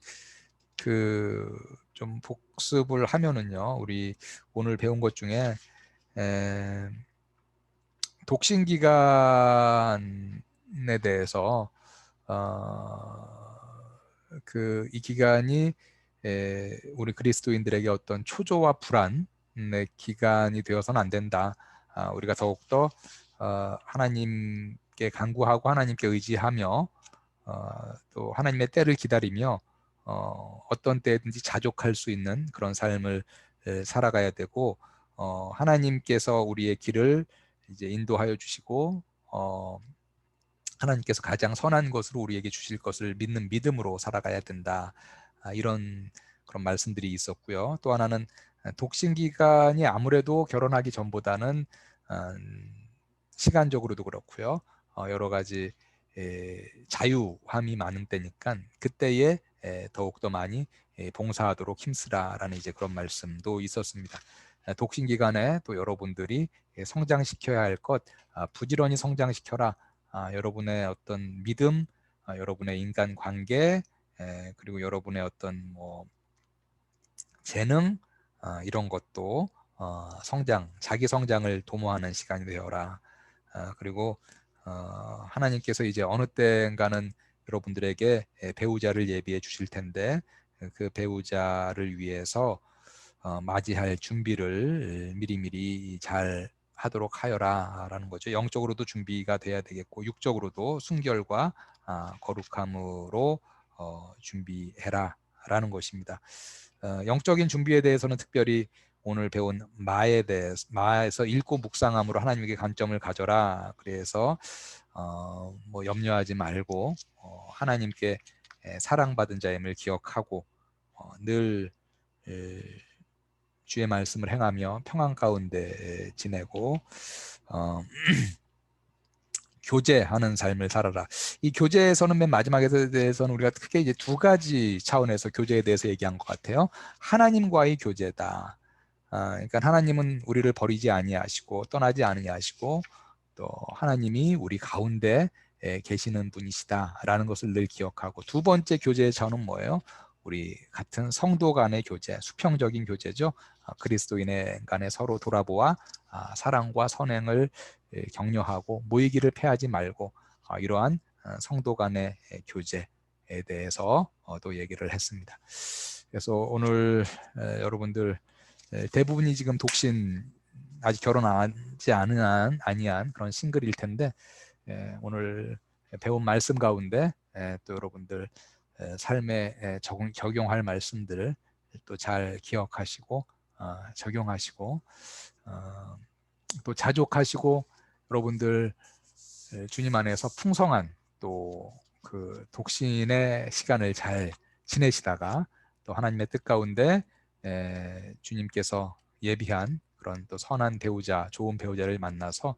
좀 복습을 하면은요, 우리 오늘 배운 것 중에 독신 기간에 대해서 이 기간이 우리 그리스도인들에게 어떤 초조와 불안의 기간이 되어서는 안 된다. 우리가 더욱더 하나님께 간구하고 하나님께 의지하며 또 하나님의 때를 기다리며 어떤 때든지 자족할 수 있는 그런 삶을 살아가야 되고, 하나님께서 우리의 길을 이제 인도하여 주시고 하나님께서 가장 선한 것으로 우리에게 주실 것을 믿는 믿음으로 살아가야 된다. 이런 그런 말씀들이 있었고요. 또 하나는 독신 기간이 아무래도 결혼하기 전보다는 시간적으로도 그렇고요. 여러 가지 자유함이 많은 때니까 그때에 더욱더 많이 봉사하도록 힘쓰라라는 이제 그런 말씀도 있었습니다. 독신 기간에 또 여러분들이 성장시켜야 할 것, 부지런히 성장시켜라. 여러분의 어떤 믿음, 여러분의 인간 관계, 그리고 여러분의 어떤 뭐 재능, 이런 것도 자기 성장을 도모하는 시간이 되어라. 그리고 하나님께서 이제 어느 때인가는 여러분들에게 배우자를 예비해 주실 텐데, 그 배우자를 위해서 맞이할 준비를 미리미리 잘 하도록 하여라 라는 거죠. 영적으로도 준비가 돼야 되겠고, 육적으로도 순결과 거룩함으로 준비해라 라는 것입니다. 영적인 준비에 대해서는 특별히 오늘 배운 마에서 읽고 묵상함으로 하나님에게 관점을 가져라. 그래서 뭐 염려하지 말고 하나님께 사랑받은 자임을 기억하고 늘 주의 말씀을 행하며 평안 가운데 지내고 교제하는 삶을 살아라. 이 교제에서는 맨 마지막에 대해서는 우리가 크게 이제 두 가지 차원에서 교제에 대해서 얘기한 것 같아요. 하나님과의 교제다. 그러니까 하나님은 우리를 버리지 아니하시고 떠나지 아니하시고 또 하나님이 우리 가운데 계시는 분이시다라는 것을 늘 기억하고, 두 번째 교제의 차원은 뭐예요? 우리 같은 성도 간의 교제, 수평적인 교제죠. 그리스도인의 간에 서로 돌아보아 사랑과 선행을 격려하고 모이기를 패하지 말고, 이러한 성도 간의 교제에 대해서 또 얘기를 했습니다. 그래서 오늘 여러분들 대부분이 지금 독신, 아직 결혼하지 아니한 그런 싱글일 텐데, 오늘 배운 말씀 가운데 또 여러분들 삶에 적용할 말씀들을 또 잘 기억하시고 적용하시고 또 자족하시고, 여러분들 주님 안에서 풍성한 또 그 독신의 시간을 잘 지내시다가 또 하나님의 뜻 가운데 주님께서 예비한 그런 또 선한 배우자, 좋은 배우자를 만나서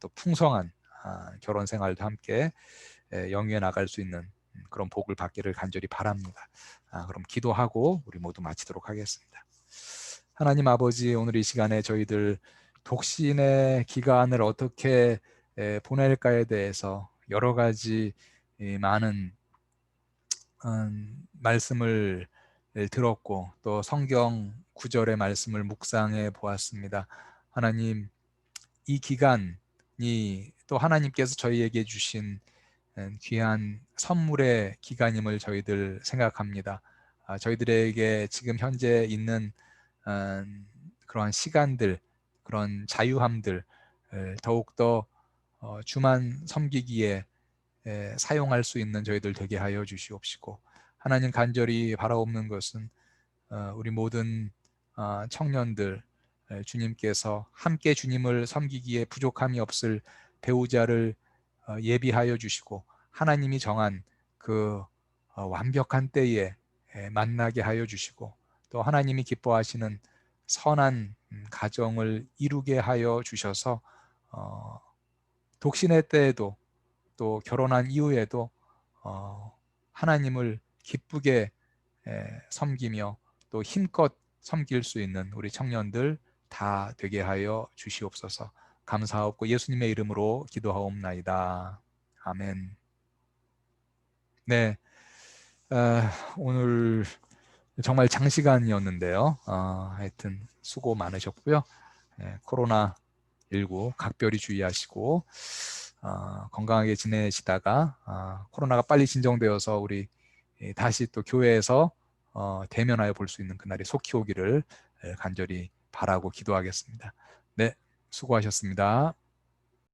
또 풍성한 결혼 생활도 함께 영위해 나갈 수 있는 그런 복을 받기를 간절히 바랍니다. 그럼 기도하고 우리 모두 마치도록 하겠습니다. 하나님 아버지, 오늘 이 시간에 저희들 독신의 기간을 어떻게 보낼까에 대해서 여러 가지 많은 말씀을 들었고 또 성경 구절의 말씀을 묵상해 보았습니다. 하나님, 이 기간이 또 하나님께서 저희에게 주신 귀한 선물의 기간임을 저희들 생각합니다. 저희들에게 지금 현재 있는 그러한 시간들, 그런 자유함들 더욱더 주만 섬기기에 사용할 수 있는 저희들 되게 하여 주시옵시고, 하나님 간절히 바라옵는 것은 우리 모든 청년들 주님께서 함께 주님을 섬기기에 부족함이 없을 배우자를 예비하여 주시고 하나님이 정한 그 완벽한 때에 만나게 하여 주시고 또 하나님이 기뻐하시는 선한 가정을 이루게 하여 주셔서 독신의 때에도 또 결혼한 이후에도 하나님을 기쁘게 섬기며 또 힘껏 섬길 수 있는 우리 청년들 다 되게 하여 주시옵소서. 감사하옵고 예수님의 이름으로 기도하옵나이다. 아멘. 네, 오늘 정말 장시간이었는데요. 하여튼 수고 많으셨고요. 코로나19 각별히 주의하시고 건강하게 지내시다가 코로나가 빨리 진정되어서 우리 다시 또 교회에서 대면하여 볼 수 있는 그날이 속히 오기를 간절히 바라고 기도하겠습니다. 네, 수고하셨습니다.